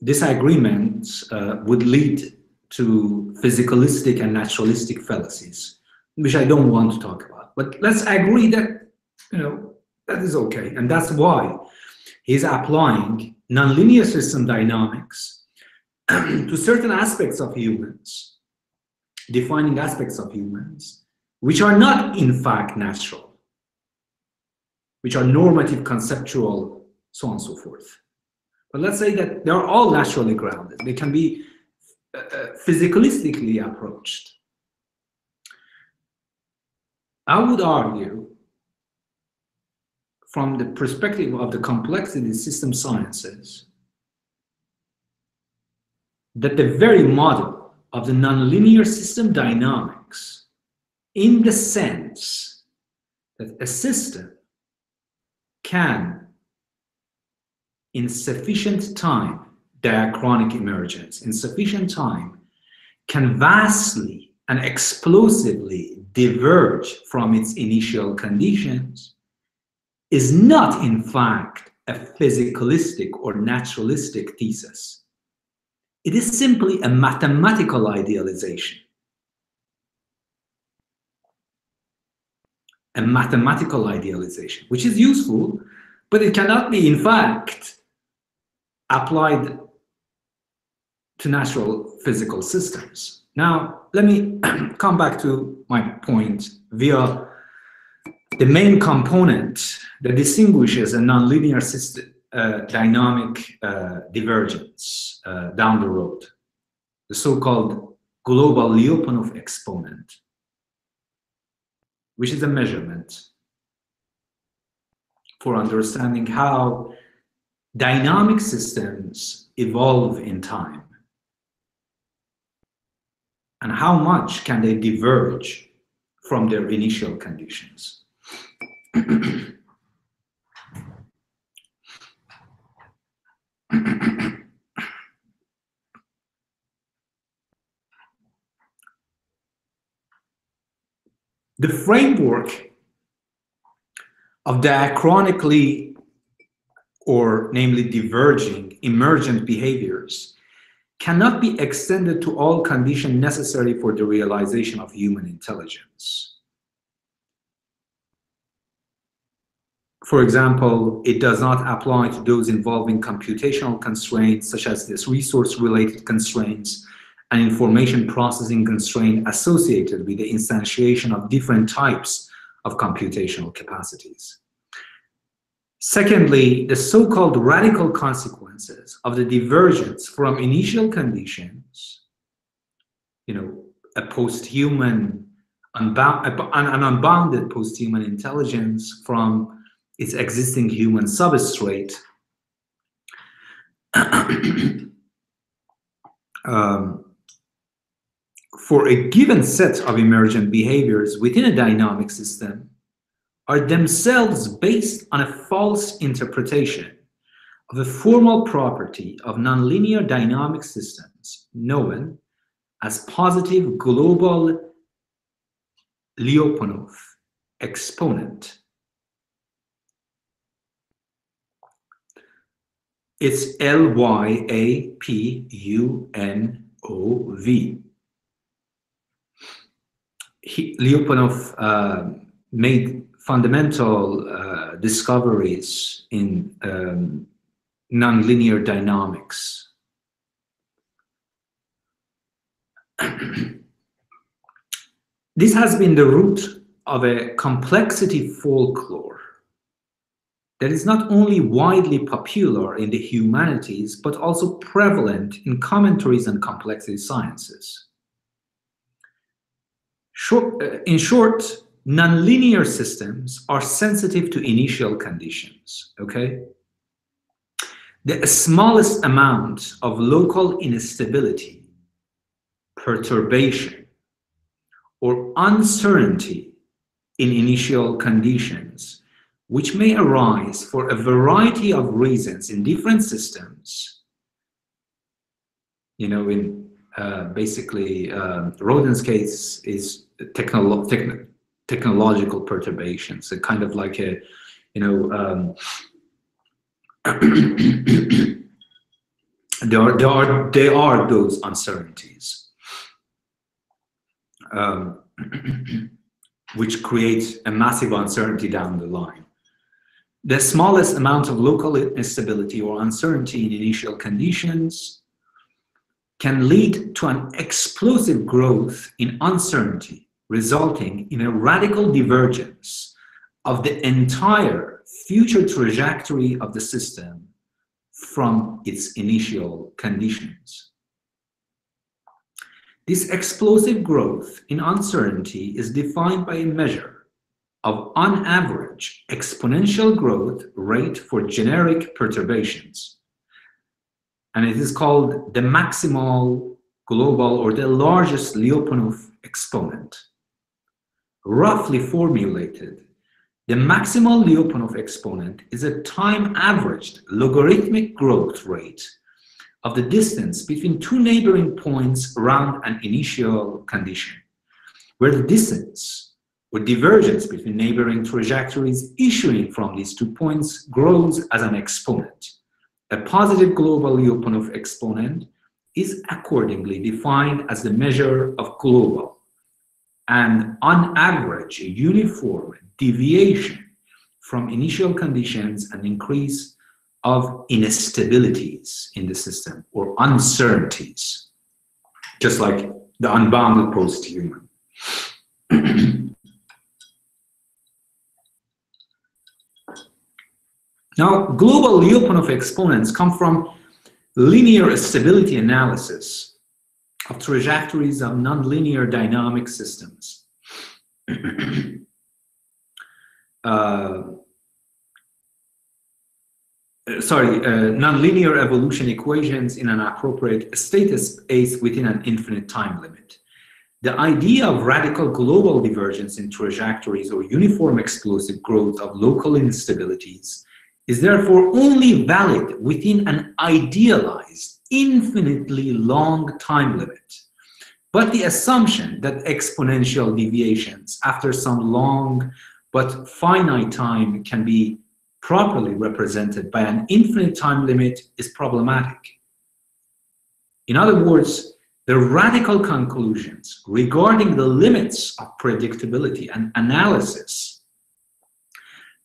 disagreements would lead to physicalistic and naturalistic fallacies, which I don't want to talk about. But let's agree that, you know, that is okay. And that's why he's applying nonlinear system dynamics to certain aspects of humans, defining aspects of humans, which are not in fact natural, which are normative, conceptual, so on and so forth. But let's say that they're all naturally grounded. They can be physicalistically approached. I would argue, from the perspective of the complexity system sciences, that the very model of the nonlinear system dynamics, in the sense that a system can, in sufficient time, diachronic emergence, in sufficient time, can vastly and explosively diverge from its initial conditions, is not, in fact, a physicalistic or naturalistic thesis. It is simply a mathematical idealization. A mathematical idealization, which is useful, but it cannot be, in fact, applied to natural physical systems. Now, let me come back to my point via the main component that distinguishes a nonlinear system dynamic divergence down the road, the so-called global Lyapunov exponent, which is a measurement for understanding how dynamic systems evolve in time and how much can they diverge from their initial conditions. The framework of diachronically or namely diverging emergent behaviors, cannot be extended to all conditions necessary for the realization of human intelligence. For example, it does not apply to those involving computational constraints, such as these resource-related constraints and information processing constraints associated with the instantiation of different types of computational capacities. Secondly, the so-called radical consequences of the divergence from initial conditions, a posthuman, an unbounded posthuman intelligence from its existing human substrate, for a given set of emergent behaviors within a dynamic system, are themselves based on a false interpretation of a formal property of nonlinear dynamic systems known as positive global Lyapunov exponent. It's Lyapunov. Lyapunov made fundamental discoveries in nonlinear dynamics. This has been the root of a complexity folklore that is not only widely popular in the humanities, but also prevalent in commentaries on complexity sciences. In short, nonlinear systems are sensitive to initial conditions, okay? The smallest amount of local instability, perturbation, or uncertainty in initial conditions, which may arise for a variety of reasons in different systems, in basically Roden's case is technological perturbations, a kind of like a, there are those uncertainties which create a massive uncertainty down the line. The smallest amount of local instability or uncertainty in initial conditions can lead to an explosive growth in uncertainty, resulting in a radical divergence of the entire future trajectory of the system from its initial conditions. This explosive growth in uncertainty is defined by a measure of, on average, exponential growth rate for generic perturbations. And it is called the maximal global, or the largest Lyapunov exponent. Roughly formulated, the maximal Lyapunov exponent is a time-averaged logarithmic growth rate of the distance between two neighboring points around an initial condition, where the distance or divergence between neighboring trajectories issuing from these 2 points grows as an exponent. A positive global Lyapunov exponent is accordingly defined as the measure of global and, on average, a uniform deviation from initial conditions and increase of instabilities in the system or uncertainties, just like the unbounded posthuman. Now, global Lyapunov exponents come from linear stability analysis of trajectories of nonlinear dynamic systems. Nonlinear evolution equations in an appropriate state space within an infinite time limit. The idea of radical global divergence in trajectories or uniform explosive growth of local instabilities is therefore only valid within an idealized, infinitely long time limit. But the assumption that exponential deviations after some long but finite time can be properly represented by an infinite time limit is problematic. In other words, the radical conclusions regarding the limits of predictability and analysis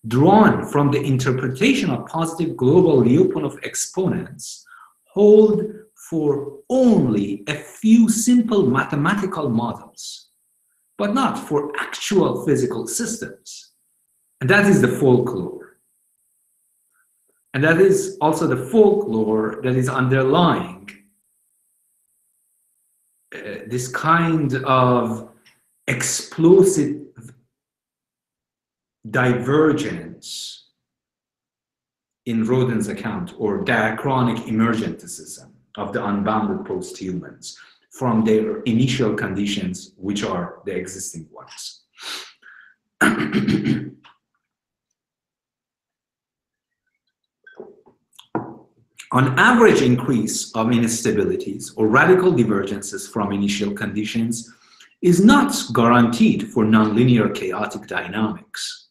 drawn from the interpretation of positive global Lyapunov exponents hold for only a few simple mathematical models, but not for actual physical systems. And that is the folklore. And that is also the folklore that is underlying this kind of explosive divergence in Roden's account, or diachronic emergentism of the unbounded posthumans from their initial conditions, which are the existing ones. On average increase of instabilities or radical divergences from initial conditions is not guaranteed for nonlinear chaotic dynamics.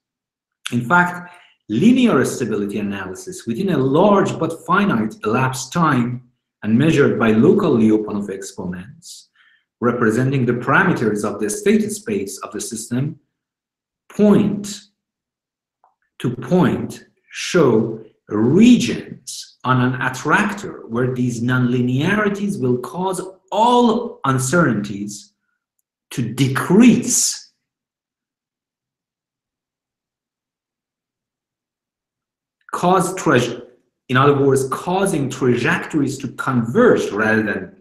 In fact, linear stability analysis within a large but finite elapsed time and measured by local Lyapunov exponents, representing the parameters of the state space of the system, point to point show regions on an attractor where these nonlinearities will cause all uncertainties to decrease. In other words, causing trajectories to converge rather than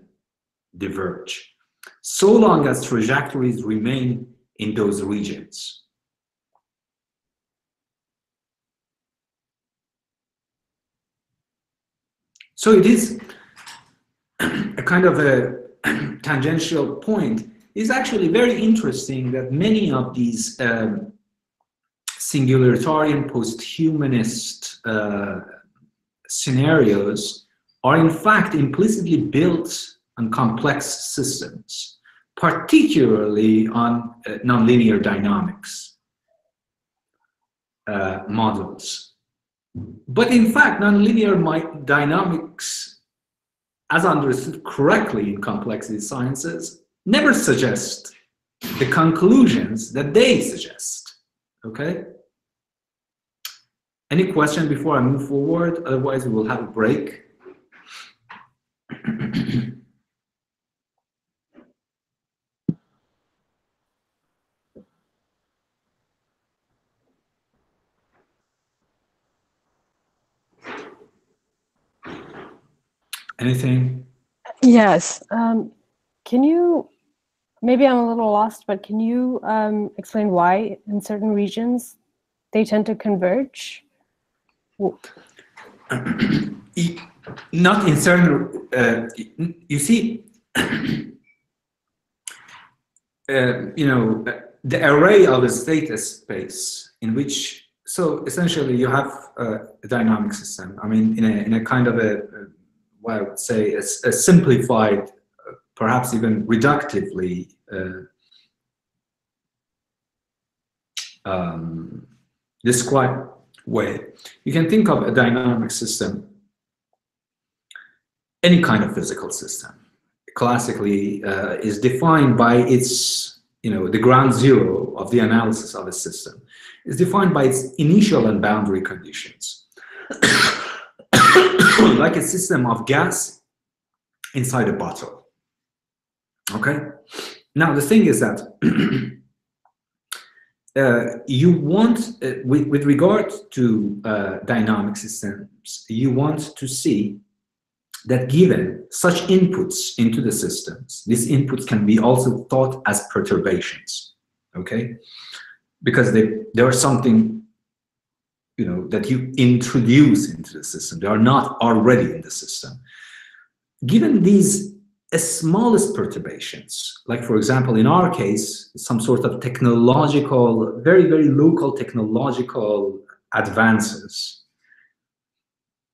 diverge, so long as trajectories remain in those regions. So it is a kind of a tangential point. It's actually very interesting that many of these singularitarian posthumanist scenarios are in fact implicitly built on complex systems, particularly on nonlinear dynamics models. But in fact, nonlinear dynamics, as understood correctly in complexity sciences, never suggest the conclusions that they suggest. Okay? Any question before I move forward? Otherwise, we will have a break. Anything? Yes. Can you, maybe I'm a little lost, but can you explain why in certain regions they tend to converge? Not in certain, you see, you know, the array of a status space in which, so essentially you have a dynamic system. I mean, in a kind of a, what I would say, a simplified, perhaps even reductively described way. You can think of a dynamic system, any kind of physical system, classically is defined by its, you know, the ground zero of the analysis of a system is defined by its initial and boundary conditions. Like a system of gas inside a bottle. Okay? Now, the thing is that you want, with regard to dynamic systems, you want to see that given such inputs into the systems, these inputs can be also thought as perturbations, okay? Because they are something, you know, that you introduce into the system. They are not already in the system. Given these smallest perturbations, like for example, in our case, some sort of technological, very, very local technological advances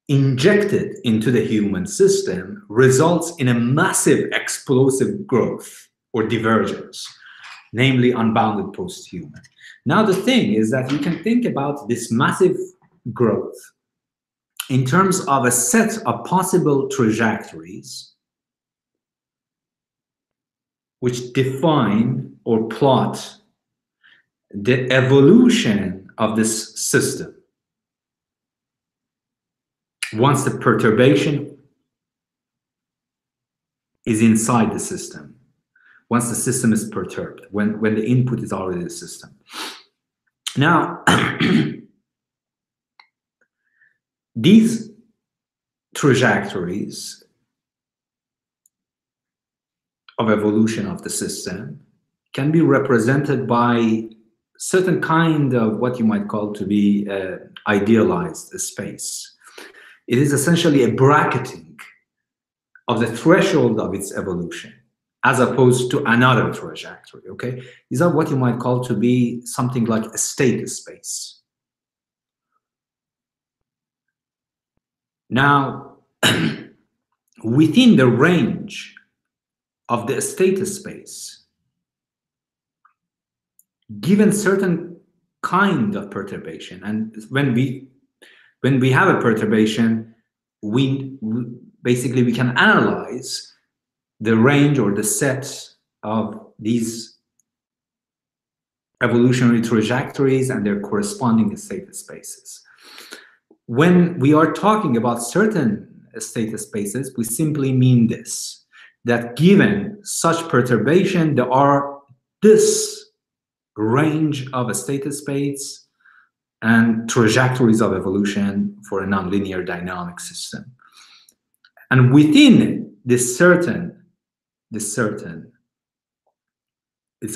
injected into the human system results in a massive explosive growth or divergence, namely unbounded posthuman. Now the thing is that you can think about this massive growth in terms of a set of possible trajectories which define or plot the evolution of this system once the perturbation is inside the system, once the system is perturbed, when the input is already the system. Now, these trajectories of evolution of the system can be represented by certain kind of what you might call to be idealized space. It is essentially a bracketing of the threshold of its evolution as opposed to another trajectory, okay? These are what you might call to be something like a state space. Now, within the range of the state space, given certain kind of perturbation, and when we have a perturbation, we can analyze the range or the set of these evolutionary trajectories and their corresponding state spaces. When we are talking about certain state spaces, we simply mean this, that given such perturbation, there are this range of a state space and trajectories of evolution for a nonlinear dynamic system. And within this certain, it's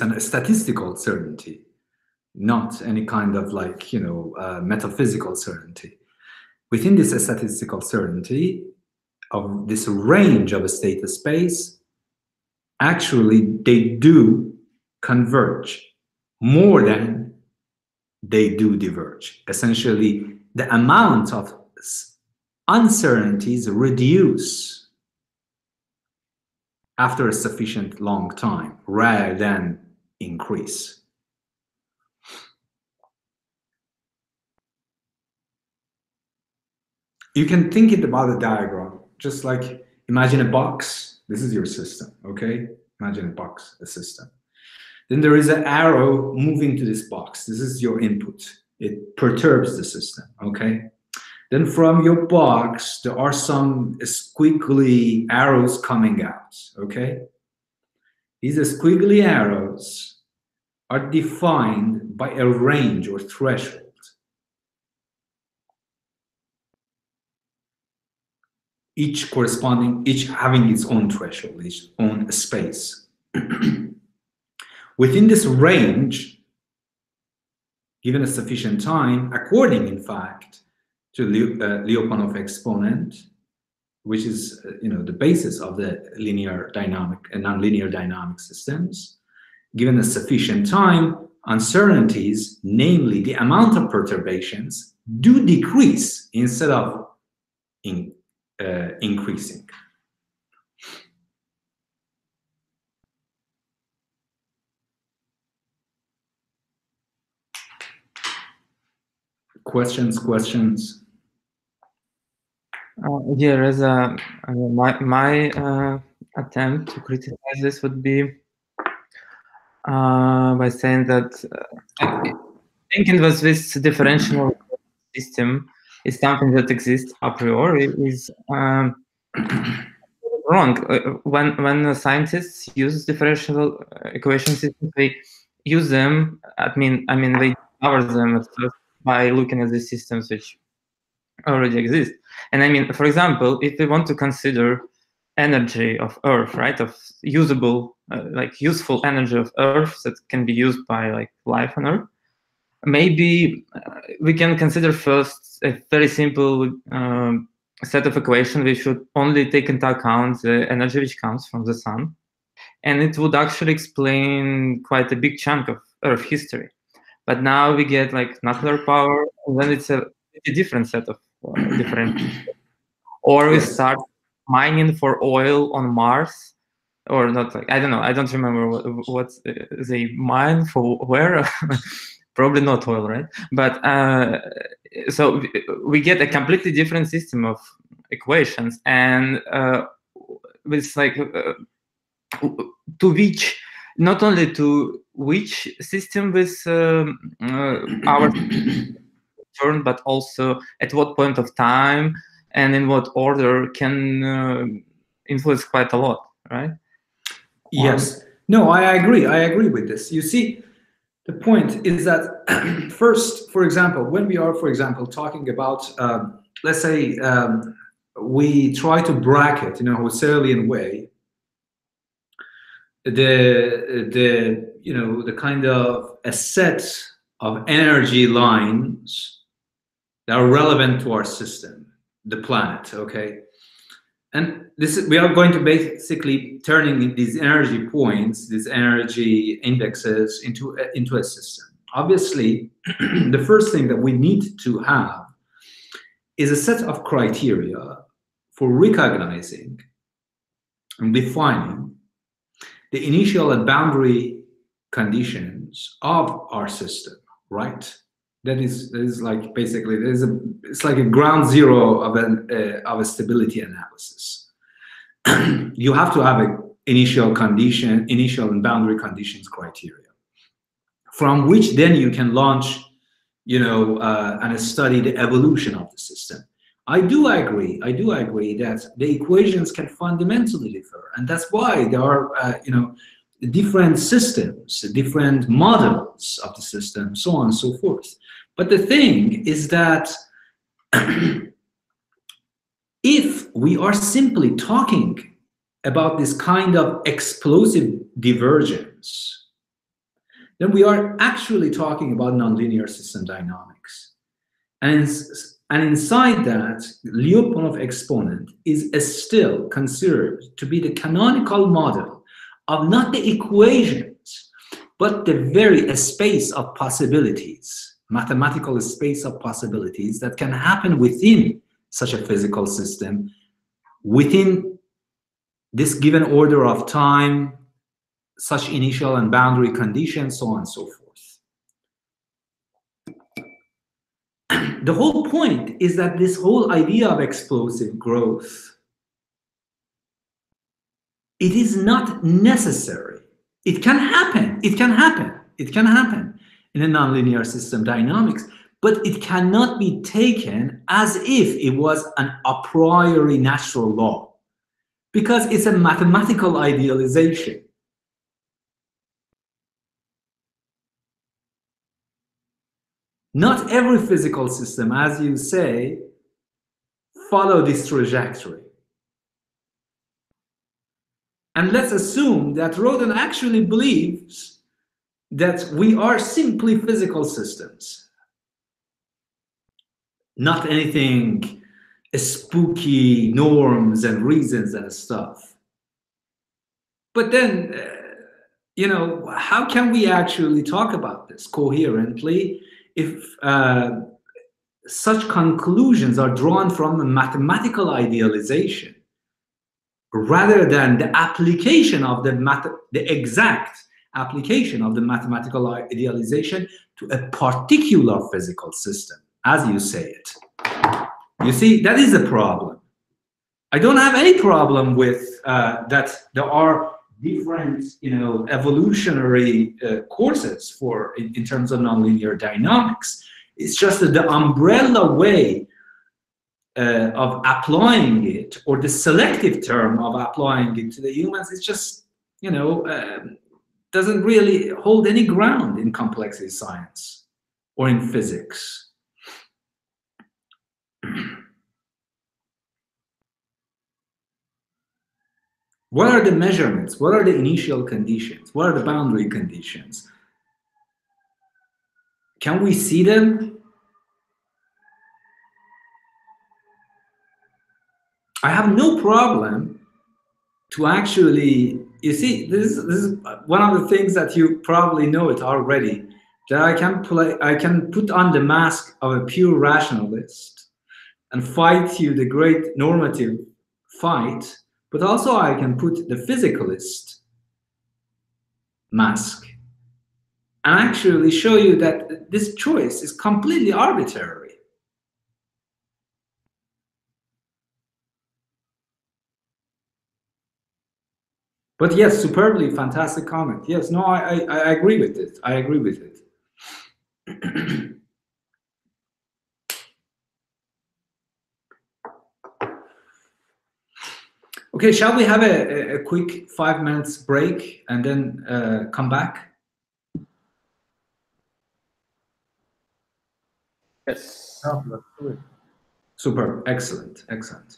a statistical certainty, not any kind of like, metaphysical certainty. Within this statistical certainty of this range of a state space, actually they do converge more than they do diverge. Essentially, the amount of uncertainties reduce after a sufficient long time rather than increase. You can think it about a diagram, just like imagine a box. This is your system, okay? Imagine a box, a system. Then there is an arrow moving to this box. This is your input. It perturbs the system, okay? Then from your box, there are some squiggly arrows coming out, okay? These squiggly arrows are defined by a range or threshold. Each having its own threshold, its own space. Within this range, given a sufficient time, according, in fact, to Lyapunov exponent, which is the basis of the linear dynamic and nonlinear dynamic systems, given a sufficient time, uncertainties, namely the amount of perturbations, do decrease instead of increasing. Questions? Yeah, as my attempt to criticize this would be by saying that thinking that this differential system is something that exists a priori is wrong. When scientists use differential equation systems, they use them. I mean, they discover them at first by looking at the systems which already exist. And I mean, for example, if we want to consider energy of Earth, right, of usable, useful energy of Earth that can be used by like life on Earth, maybe we can consider first a very simple set of equations which should only take into account the energy which comes from the sun, and it would actually explain quite a big chunk of Earth history. But now we get like nuclear power, and then it's a different set of different. Or we start mining for oil on Mars, or not? Like I don't know. I don't remember what they mine for where probably not oil, right? But so we get a completely different system of equations, and it's like to which, not only to which system with our turn, but also at what point of time and in what order can influence quite a lot, right? Yes. No, I agree. I agree with this. You see, the point is that first, for example, when we are, for example, talking about, let's say, we try to bracket in a Husserlian way the kind of a set of energy lines that are relevant to our system, the planet, okay? And we are going to basically turning these energy points, these energy indexes into a system. Obviously, the first thing that we need to have is a set of criteria for recognizing and defining the initial and boundary conditions of our system, right? That is like basically it's like a ground zero of a stability analysis. You have to have an initial and boundary conditions criteria, from which then you can launch, and study the evolution of the system. I do agree that the equations can fundamentally differ, and that's why there are different systems, different models of the system, so on and so forth. But the thing is that if we are simply talking about this kind of explosive divergence, then we are actually talking about nonlinear system dynamics. And inside that, Lyapunov exponent is still considered to be the canonical model of not the equations, but the very space of possibilities, mathematical space of possibilities that can happen within such a physical system, within this given order of time, such initial and boundary conditions, so on and so forth. The whole point is that this whole idea of explosive growth, it is not necessary. It can happen. It can happen. It can happen in a nonlinear system dynamics, but it cannot be taken as if it was an a priori natural law, because it's a mathematical idealization. Not every physical system, as you say, follow this trajectory. And let's assume that Roden actually believes that we are simply physical systems, not anything spooky norms and reasons and stuff. But then, how can we actually talk about this coherently if such conclusions are drawn from a mathematical idealization rather than the application of the exact application of the mathematical idealization to a particular physical system, as you say it? You see, that is a problem. I don't have any problem with that there are different, evolutionary courses for in terms of nonlinear dynamics. It's just that the umbrella way of applying it, or the selective term of applying it to the humans, is just, doesn't really hold any ground in complexity science or in physics. What are the measurements? What are the initial conditions? What are the boundary conditions? Can we see them? I have no problem to actually, you see, this is one of the things that you probably know it already, that I can put on the mask of a pure rationalist and fight you the great normative fight, but also I can put the physicalist mask and actually show you that this choice is completely arbitrary. But yes, superbly fantastic comment. Yes, no, I agree with it. I agree with it. Okay, shall we have a quick 5 minutes break and then come back? Yes. Yeah, let's do it. Super, excellent, excellent.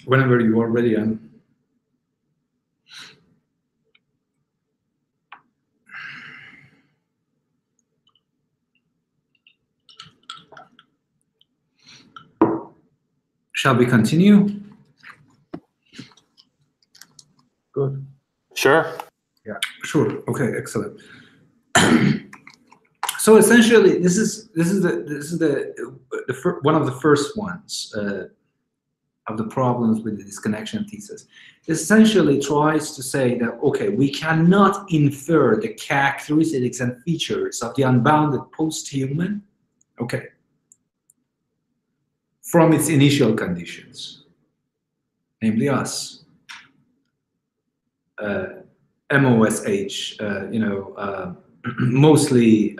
Whenever you are ready, shall we continue? Good. Sure. Yeah, sure. Okay, excellent. So essentially, this is one of the first ones of the problems with the disconnection thesis. It essentially tries to say that, okay, we cannot infer the characteristics and features of the unbounded posthuman, okay, from its initial conditions, namely us, MOSH, mostly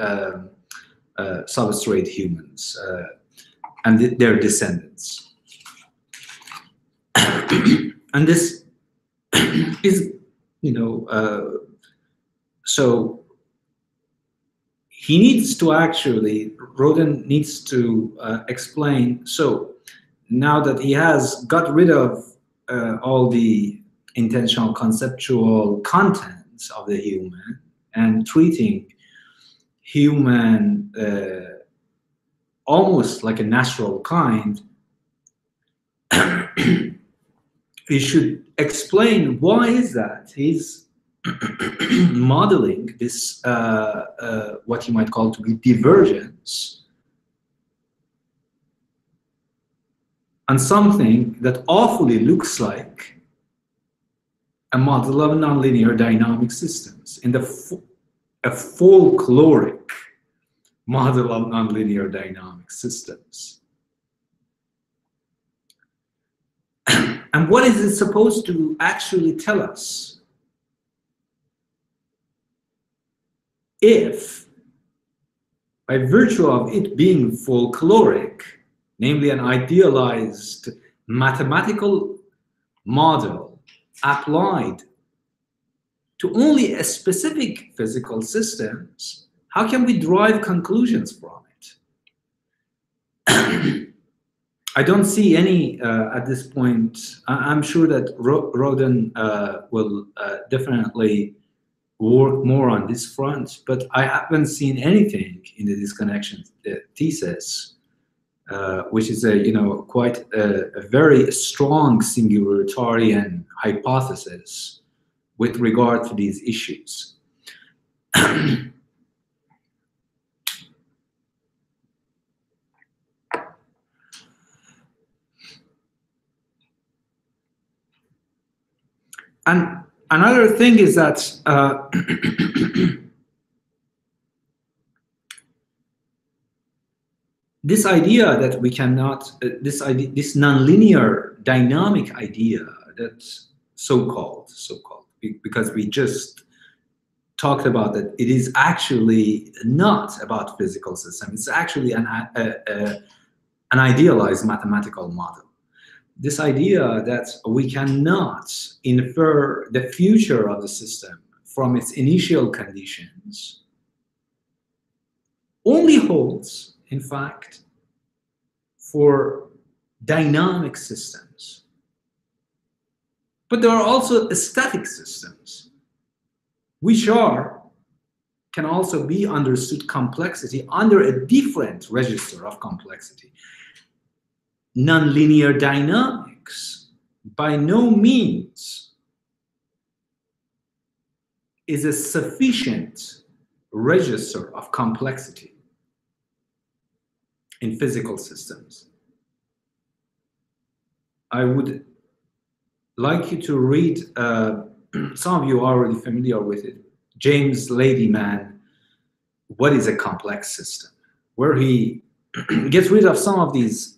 substrate humans and their descendants. And this is, so he needs to actually, Roden needs to explain, so now that he has got rid of all the intentional conceptual contents of the human and treating human almost like a natural kind, he should explain why is that he's modeling this what you might call to be divergence on something that awfully looks like a model of nonlinear dynamic systems, in a folkloric model of nonlinear dynamic systems. And what is it supposed to actually tell us? If, by virtue of it being folkloric, namely an idealized mathematical model applied to only a specific physical systems, how can we derive conclusions from it? I don't see any at this point. I'm sure that Roden will definitely work more on this front, but I haven't seen anything in the disconnection thesis, which is a quite a very strong singularitarian hypothesis with regard to these issues. And another thing is that this idea that we cannot, this nonlinear dynamic idea that's so-called, because we just talked about that it is actually not about physical system. It's actually an idealized mathematical model. This idea that we cannot infer the future of the system from its initial conditions only holds, in fact, for dynamic systems. But there are also static systems, which can also be understood complexity under a different register of complexity. Nonlinear dynamics by no means is a sufficient register of complexity in physical systems. I would like you to read, some of you are already familiar with it, James Ladyman, What is a Complex System? Where he gets rid of some of these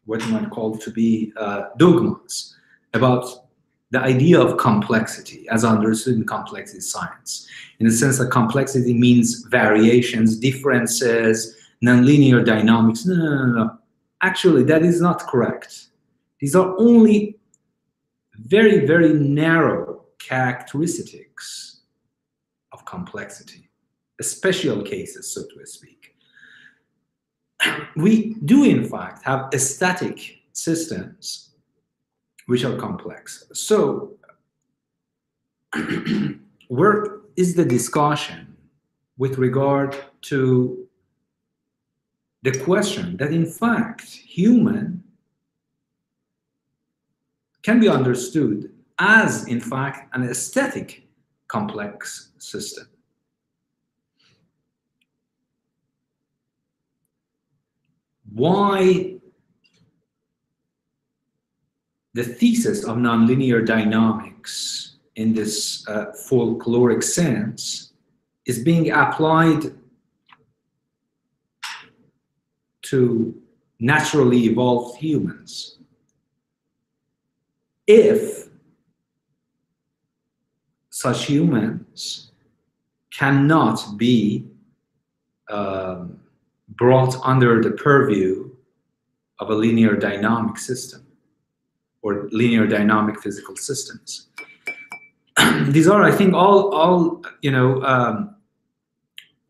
what you might call to be dogmas about the idea of complexity as understood in complexity science, in the sense that complexity means variations, differences, nonlinear dynamics. No. Actually, that is not correct. These are only very, very narrow characteristics of complexity, special cases, so to speak. We do, in fact, have static systems which are complex. So where is the discussion with regard to the question that in fact human can be understood as in fact an aesthetic complex system? Why the thesis of nonlinear dynamics in this folkloric sense is being applied to naturally evolved humans, if such humans cannot be brought under the purview of a linear dynamic system or linear dynamic physical systems. These are, I think, all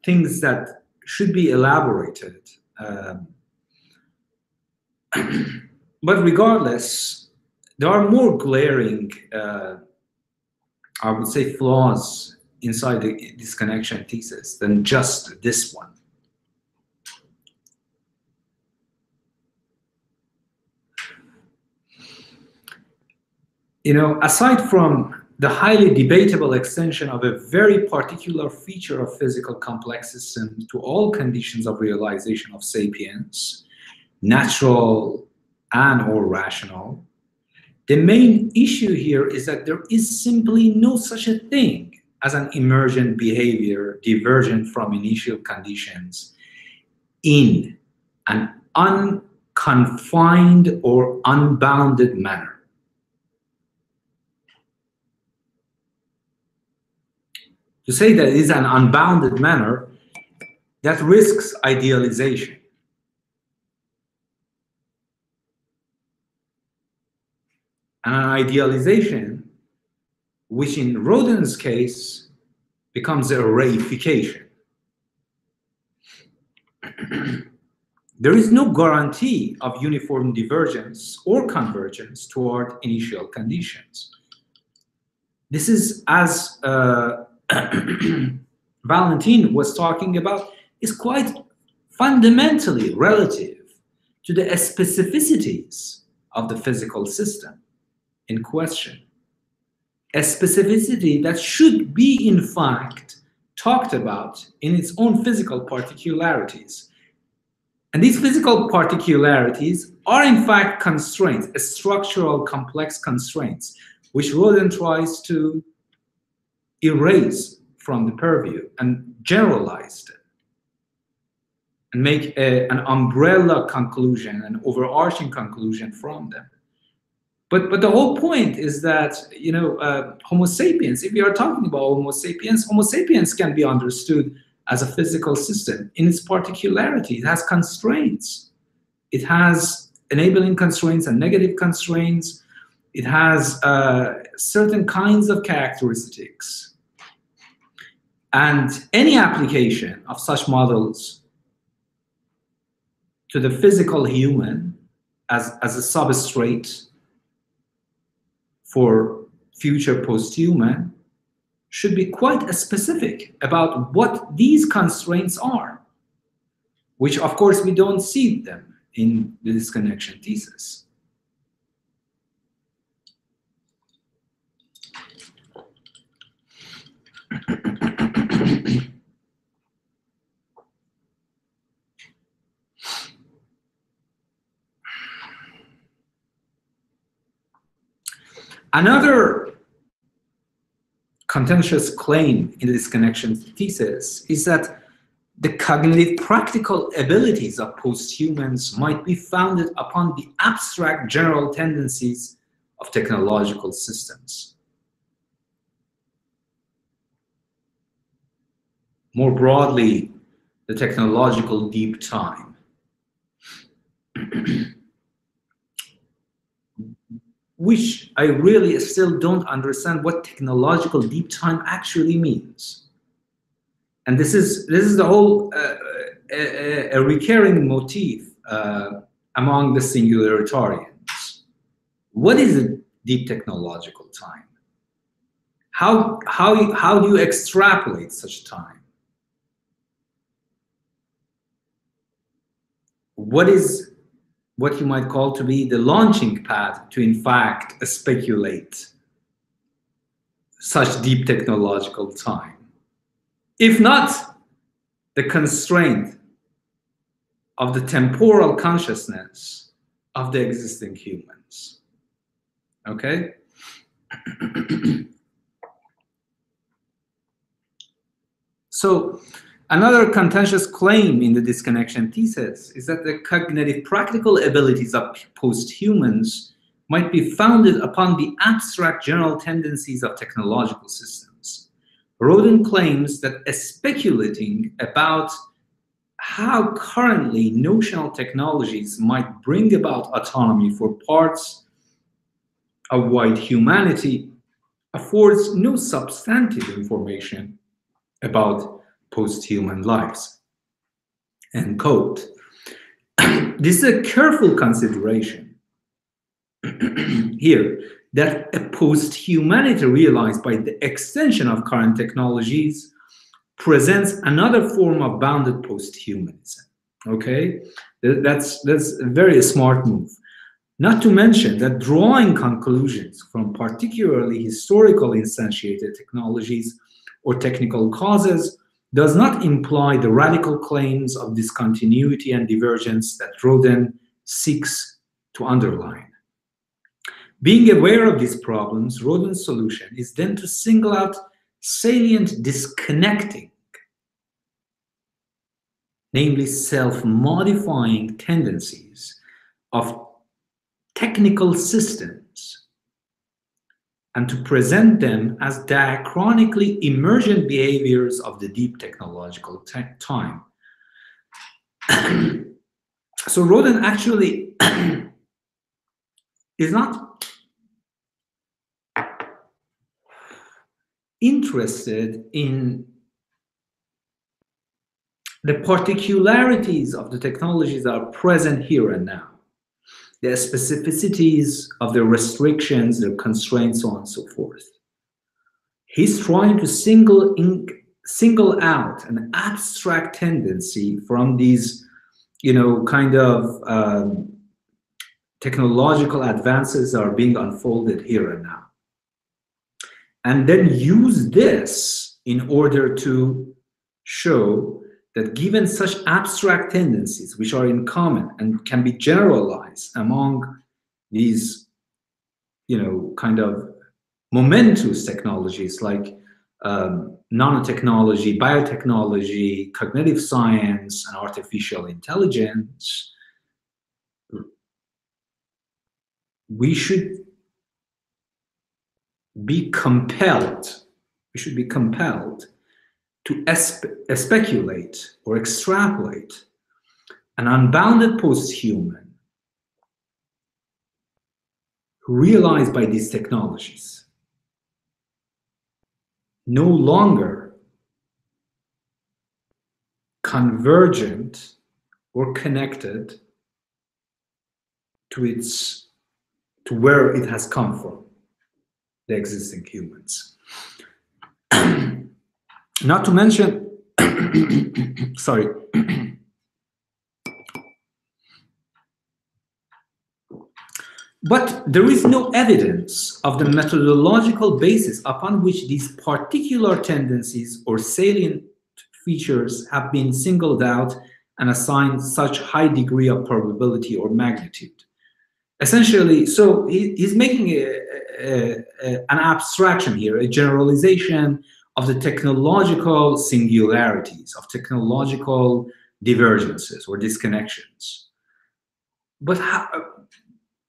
things that should be elaborated. But regardless, there are more glaring, I would say, flaws inside the disconnection thesis than just this one. Aside from the highly debatable extension of a very particular feature of physical complex systems to all conditions of realization of sapience, natural and or rational, the main issue here is that there is simply no such a thing as an emergent behavior divergent from initial conditions in an unconfined or unbounded manner. To say that it is an unbounded manner, that risks idealization. And an idealization, which in Roden's case becomes a reification. There is no guarantee of uniform divergence or convergence toward initial conditions. This is, as Valentin was talking about, is quite fundamentally relative to the specificities of the physical system in question. A specificity that should be, in fact, talked about in its own physical particularities. And these physical particularities are, in fact, constraints, structural complex constraints, which Roden tries to erase from the purview and generalize it and make an umbrella conclusion, an overarching conclusion from them. But the whole point is that, Homo sapiens, if we are talking about Homo sapiens can be understood as a physical system in its particularity. It has constraints. It has enabling constraints and negative constraints. It has certain kinds of characteristics. And any application of such models to the physical human as a substrate for future posthuman should be quite specific about what these constraints are, which of course we don't see them in the disconnection thesis. Another contentious claim in the disconnection thesis is that the cognitive practical abilities of posthumans might be founded upon the abstract general tendencies of technological systems. More broadly, the technological deep time. Which I really still don't understand what technological deep time actually means. And this is the whole a recurring motif among the singularitarians. What is a deep technological time? How do you extrapolate such time? What is what you might call to be the launching pad to, in fact, speculate such deep technological time? If not the constraint of the temporal consciousness of the existing humans. Okay? So another contentious claim in the disconnection thesis is that the cognitive practical abilities of posthumans might be founded upon the abstract general tendencies of technological systems. Roden claims that speculating about how currently notional technologies might bring about autonomy for parts of white humanity affords no substantive information about post-human lives. End quote. This is a careful consideration here that a post-humanity realized by the extension of current technologies presents another form of bounded post-humanism. Okay, that's a very smart move. Not to mention that drawing conclusions from particularly historical instantiated technologies or technical causes does not imply the radical claims of discontinuity and divergence that Roden seeks to underline. Being aware of these problems, Roden's solution is then to single out salient disconnecting, namely self-modifying tendencies of technical systems, and to present them as diachronically emergent behaviors of the deep technological time. So Roden actually is not interested in the particularities of the technologies that are present here and now, their specificities of their restrictions, their constraints, so on and so forth. He's trying to single out an abstract tendency from these, kind of technological advances that are being unfolded here and now. And then use this in order to show that given such abstract tendencies, which are in common and can be generalized among these, kind of momentous technologies like nanotechnology, biotechnology, cognitive science, and artificial intelligence, we should be compelled to speculate or extrapolate an unbounded post-human realized by these technologies, no longer convergent or connected to where it has come from, the existing humans. Not to mention, sorry, but there is no evidence of the methodological basis upon which these particular tendencies or salient features have been singled out and assigned such high degree of probability or magnitude. Essentially, so he's making an abstraction here, a generalization of the technological singularities, of technological divergences or disconnections. But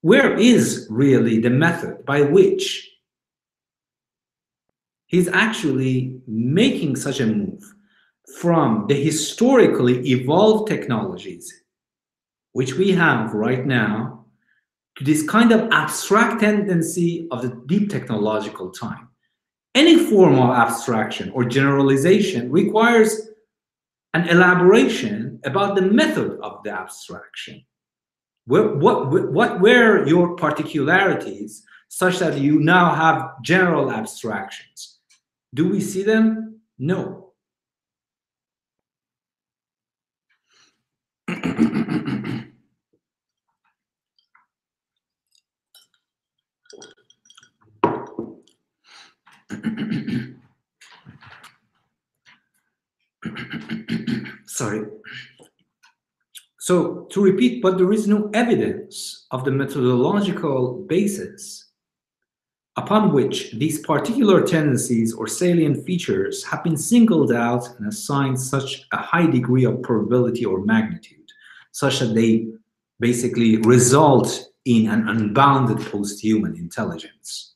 where is really the method by which he's actually making such a move from the historically evolved technologies, which we have right now, to this kind of abstract tendency of the deep technological time? Any form of abstraction or generalization requires an elaboration about the method of the abstraction. What were your particularities such that you now have general abstractions? Do we see them? No. Sorry. So to repeat, but there is no evidence of the methodological basis upon which these particular tendencies or salient features have been singled out and assigned such a high degree of probability or magnitude, such that they basically result in an unbounded posthuman intelligence.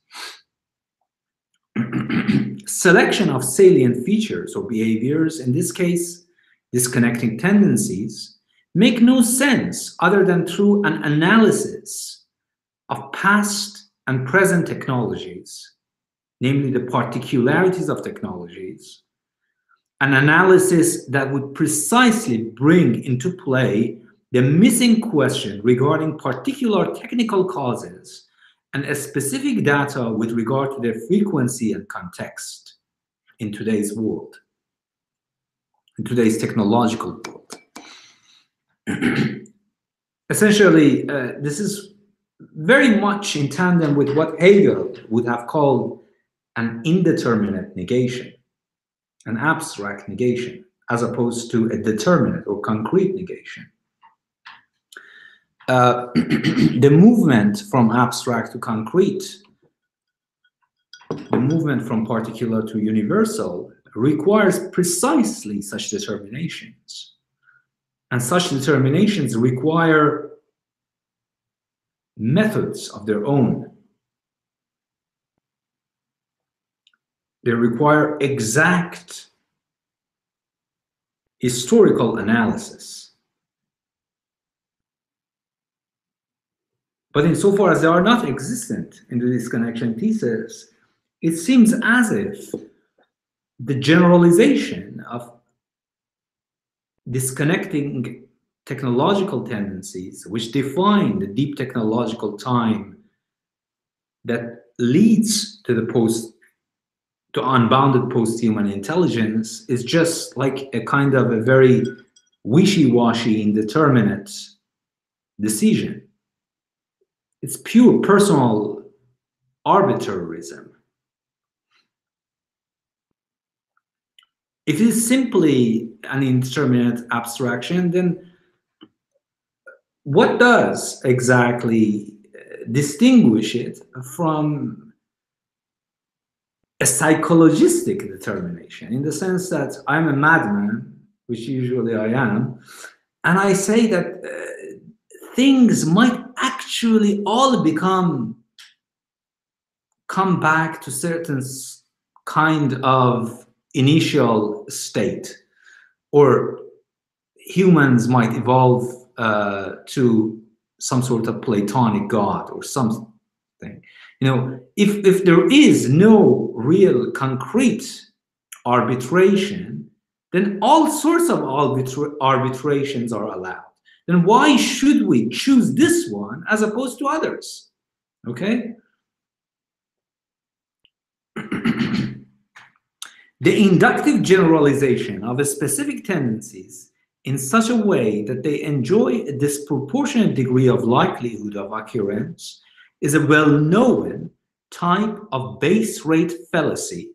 Selection of salient features or behaviors, in this case, disconnecting tendencies, make no sense other than through an analysis of past and present technologies, namely the particularities of technologies, an analysis that would precisely bring into play the missing question regarding particular technical causes and a specific data with regard to their frequency and context in today's world, in today's technological world. Essentially, this is very much in tandem with what Hegel would have called an indeterminate negation, an abstract negation, as opposed to a determinate or concrete negation. The movement from abstract to concrete, the movement from particular to universal, requires precisely such determinations. And such determinations require methods of their own. They require exact historical analysis. But insofar as they are not existent in the disconnection thesis, it seems as if the generalization of disconnecting technological tendencies, which define the deep technological time that leads to unbounded posthuman intelligence, is just like a kind of a very wishy-washy, indeterminate decision. It's pure personal arbitrarism. If it is simply an indeterminate abstraction, then what does exactly distinguish it from a psychologistic determination, in the sense that I'm a madman, which usually I am, and I say that things might actually all come back to certain kind of initial state, or humans might evolve to some sort of Platonic God or something. You know, if there is no real concrete arbitration, then all sorts of arbitrations are allowed. Then why should we choose this one as opposed to others? Okay? The inductive generalization of specific tendencies in such a way that they enjoy a disproportionate degree of likelihood of occurrence is a well-known type of base rate fallacy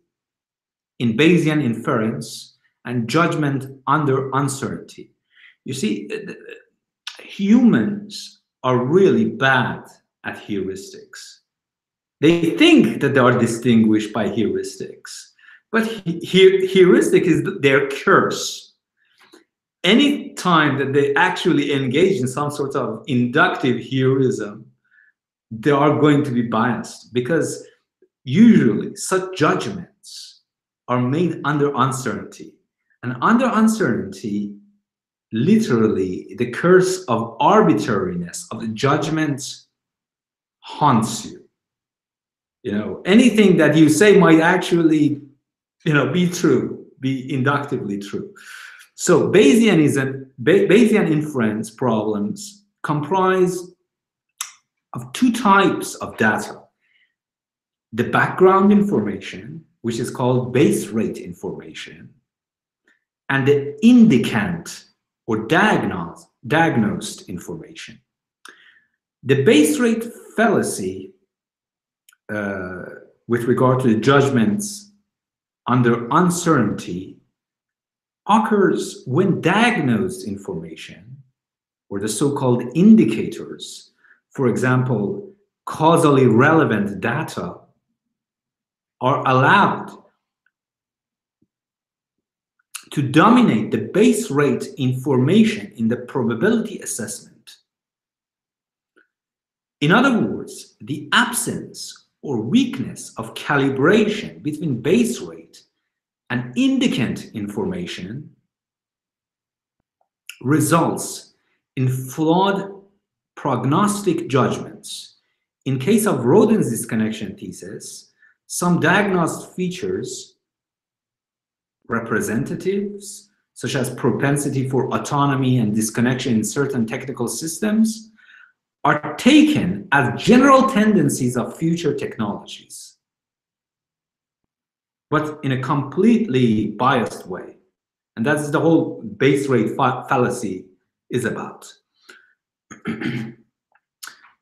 in Bayesian inference and judgment under uncertainty. You see, humans are really bad at heuristics. They think that they are distinguished by heuristics, but heuristic is their curse. Any time that they actually engage in some sort of inductive heurism, they are going to be biased, because usually such judgments are made under uncertainty. And under uncertainty, literally, the curse of arbitrariness of the judgment haunts you. You know, anything that you say might actually, you know, be true, be inductively true. So Bayesian inference problems comprise of two types of data. The background information, which is called base rate information, and the indicant or diagnosed information. The base rate fallacy with regard to the judgments under uncertainty occurs when diagnosed information, or the so-called indicators, for example, causally relevant data, are allowed to dominate the base rate information in the probability assessment. In other words, the absence or weakness of calibration between base rate and indicant information results in flawed prognostic judgments. In case of Roden's disconnection thesis, some diagnosed features, representatives, such as propensity for autonomy and disconnection in certain technical systems, are taken as general tendencies of future technologies, but in a completely biased way. And that's the whole base rate fallacy is about.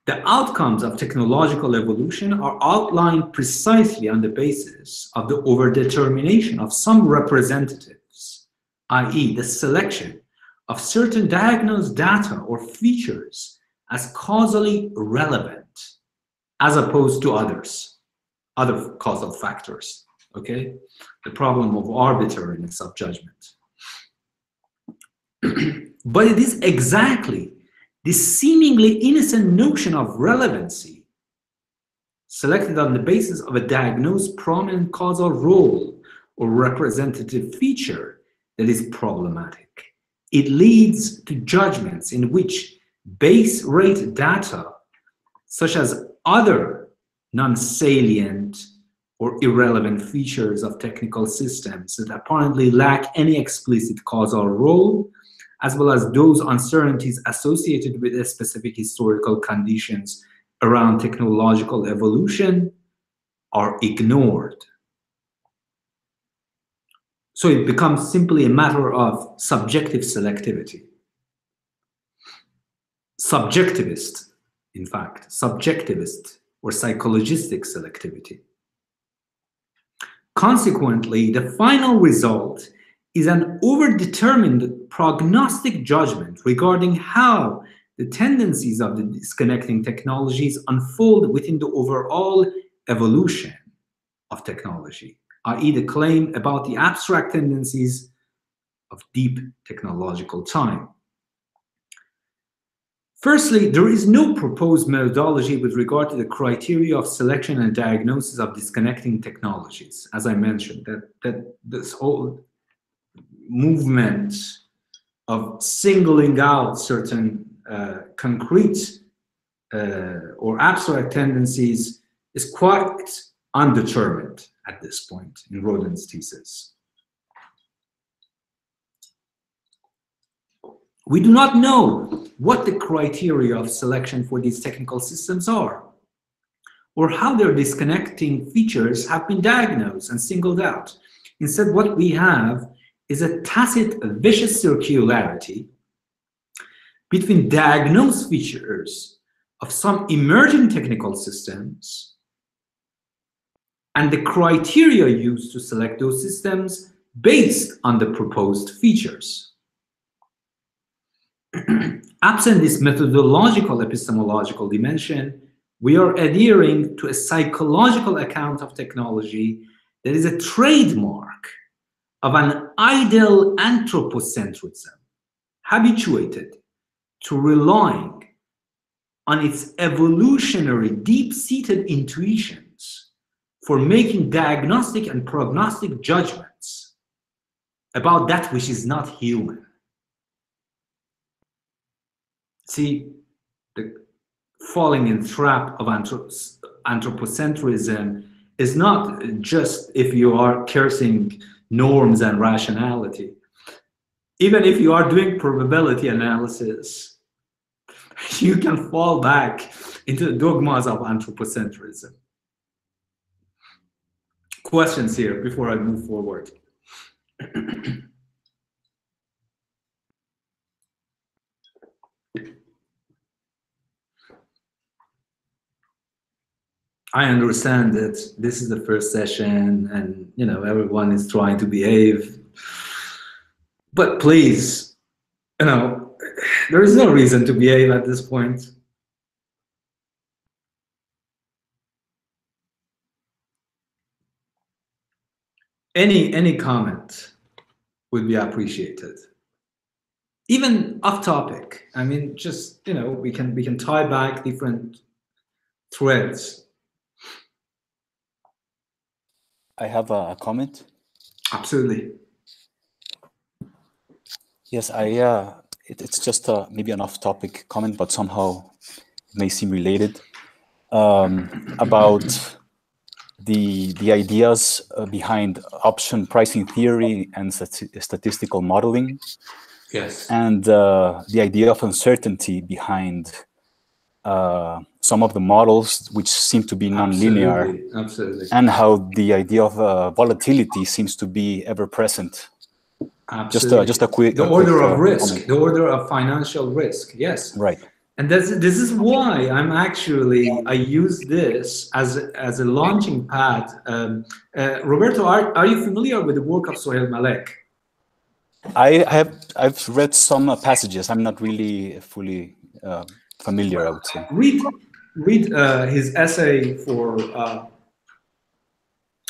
The outcomes of technological evolution are outlined precisely on the basis of the overdetermination of some representatives, i.e., the selection of certain diagnosed data or features as causally relevant, as opposed to other causal factors, okay? The problem of arbitrariness of judgment. But it is exactly this seemingly innocent notion of relevancy, selected on the basis of a diagnosed prominent causal role or representative feature, that is problematic. It leads to judgments in which base rate data, such as other non-salient or irrelevant features of technical systems that apparently lack any explicit causal role, as well as those uncertainties associated with specific historical conditions around technological evolution, are ignored. So it becomes simply a matter of subjective selectivity. Subjectivist, in fact, subjectivist or psychologistic selectivity. Consequently, the final result is an overdetermined prognostic judgment regarding how the tendencies of the disconnecting technologies unfold within the overall evolution of technology, i.e. the claim about the abstract tendencies of deep technological time. Firstly, there is no proposed methodology with regard to the criteria of selection and diagnosis of disconnecting technologies. As I mentioned, that this whole movement of singling out certain concrete or abstract tendencies is quite undetermined at this point in Roden's thesis. We do not know what the criteria of selection for these technical systems are, or how their disconnecting features have been diagnosed and singled out. Instead, what we have is a tacit vicious circularity between diagnosed features of some emerging technical systems and the criteria used to select those systems based on the proposed features. Absent this methodological epistemological dimension, we are adhering to a psychological account of technology that is a trademark of an ideal anthropocentrism, habituated to relying on its evolutionary deep-seated intuitions for making diagnostic and prognostic judgments about that which is not human. See, the falling in trap of anthropocentrism is not just if you are cursing norms and rationality. Even if you are doing probability analysis you can fall back into the dogmas of anthropocentrism. Questions here before I move forward? I understand that this is the first session and, you know, everyone is trying to behave. But please, you know, there is no reason to behave at this point. Any comment would be appreciated. Even off topic. I mean, just, you know, we can tie back different threads. I have a comment. Absolutely. Yes, it's just maybe an off-topic comment, but somehow it may seem related, about the ideas behind option pricing theory and statistical modeling. Yes. And the idea of uncertainty behind some of the models, which seem to be nonlinear. Absolutely. And how the idea of volatility seems to be ever present. Absolutely. Just a quick. The order of risk, comment. the order of financial risk. Yes. Right. And this is why I use this as a launching pad. Roberto, are you familiar with the work of Suhail Malik? I've read some passages. I'm not really fully familiar, I would say. Read his essay for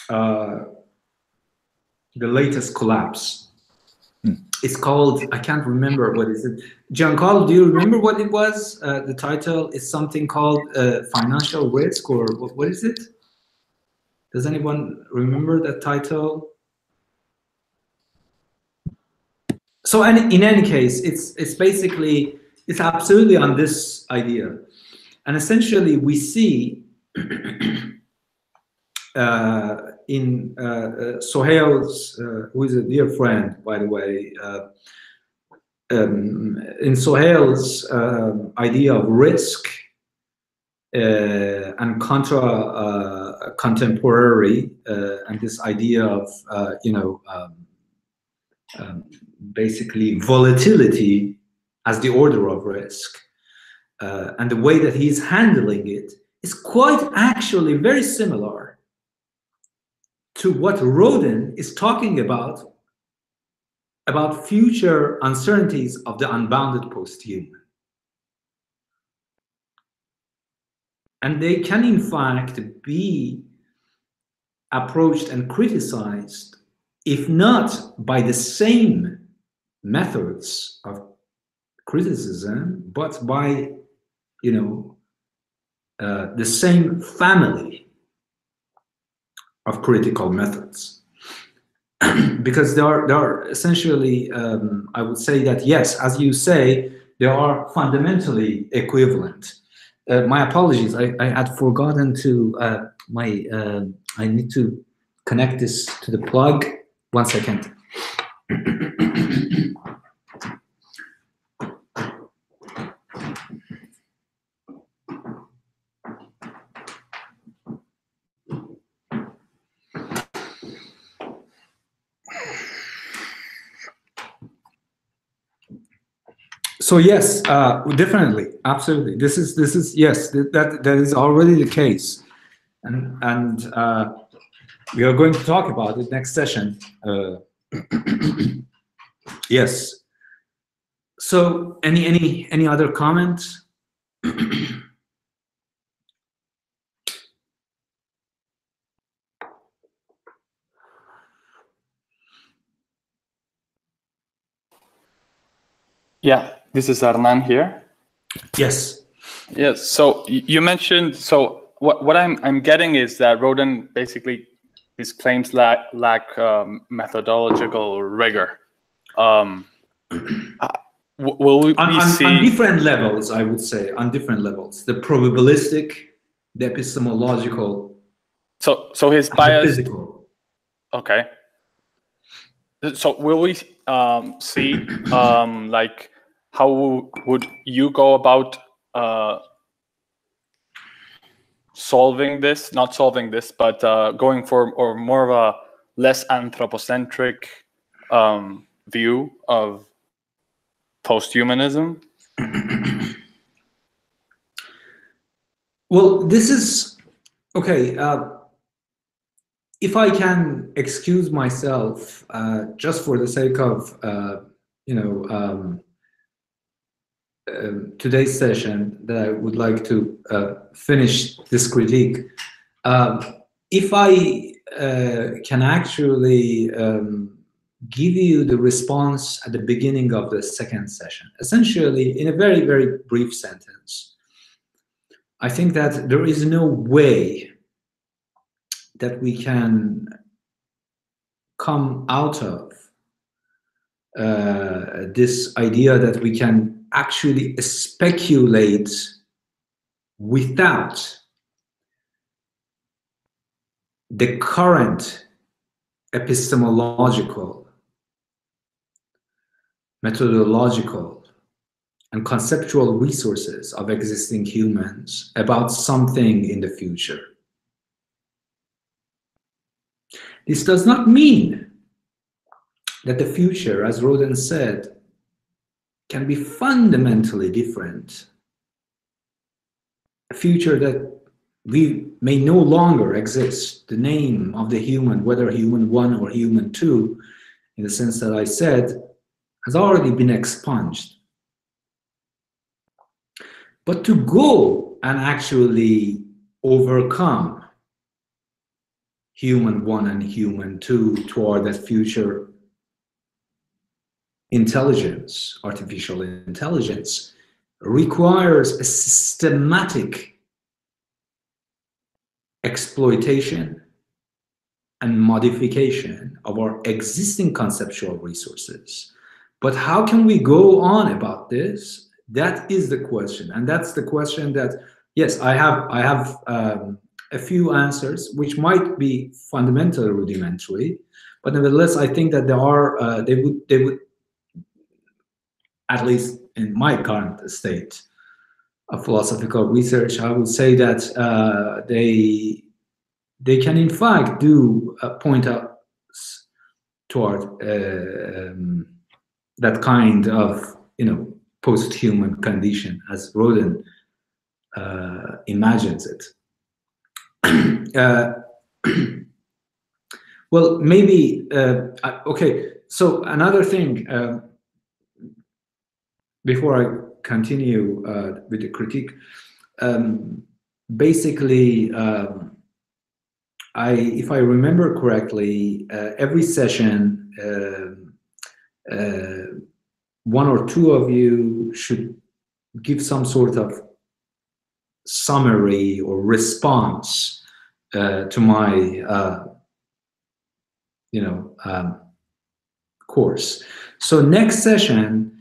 the latest collapse. It's called, I can't remember what is it. Giancarlo, do you remember what it was? The title is something called Financial Risk, or what is it? Does anyone remember that title? So in any case, it's basically, it's absolutely on this idea. And essentially we see in Suhail's, who is a dear friend, by the way, in Suhail's idea of risk and contra contemporary, and this idea of, basically volatility as the order of risk, and the way that he's handling it is quite actually very similar to what Roden is talking about future uncertainties of the unbounded posthuman. And they can in fact be approached and criticized, if not by the same methods of criticism, but by, the same family of critical methods. Because they are essentially, I would say that, yes, as you say, they are fundamentally equivalent. My apologies, I had forgotten to, I need to connect this to the plug. 1 second. So yes, definitely, absolutely. This is yes, that is already the case, and we are going to talk about it next session. Yes. So any other comments? Yeah, this is Arman here. Yes. Yes. So you mentioned. So what I'm getting is that Roden basically his claims lack methodological rigor. Will we see on different levels? I would say on different levels. The probabilistic, the epistemological. So his bias. The physical. Okay. So will we see like how would you go about solving this, not solving this, but going for or more of a less anthropocentric view of posthumanism? Well, this is okay. If I can excuse myself, just for the sake of today's session, that I would like to finish this critique. If I can actually give you the response at the beginning of the second session, essentially in a very, very brief sentence, I think that there is no way that we can come out of this idea that we can actually speculate without the current epistemological, methodological, and conceptual resources of existing humans about something in the future. This does not mean that the future, as Roden said, can be fundamentally different. A future that we may no longer exist. The name of the human, whether human 1 or human 2, in the sense that I said, has already been expunged. But to go and actually overcome human 1 and human 2 toward that future intelligence, artificial intelligence, requires a systematic exploitation and modification of our existing conceptual resources. But how can we go on about this? That is the question, and that's the question that, yes, I have a few answers which might be fundamentally rudimentary, but nevertheless, I think that there are they would, at least in my current state of philosophical research, I would say that they can in fact do point out toward that kind of post-human condition as Roden imagines it. Well, maybe okay. So another thing before I continue with the critique, basically, if I remember correctly, every session, 1 or 2 of you should give some sort of summary or response to my, course. So next session,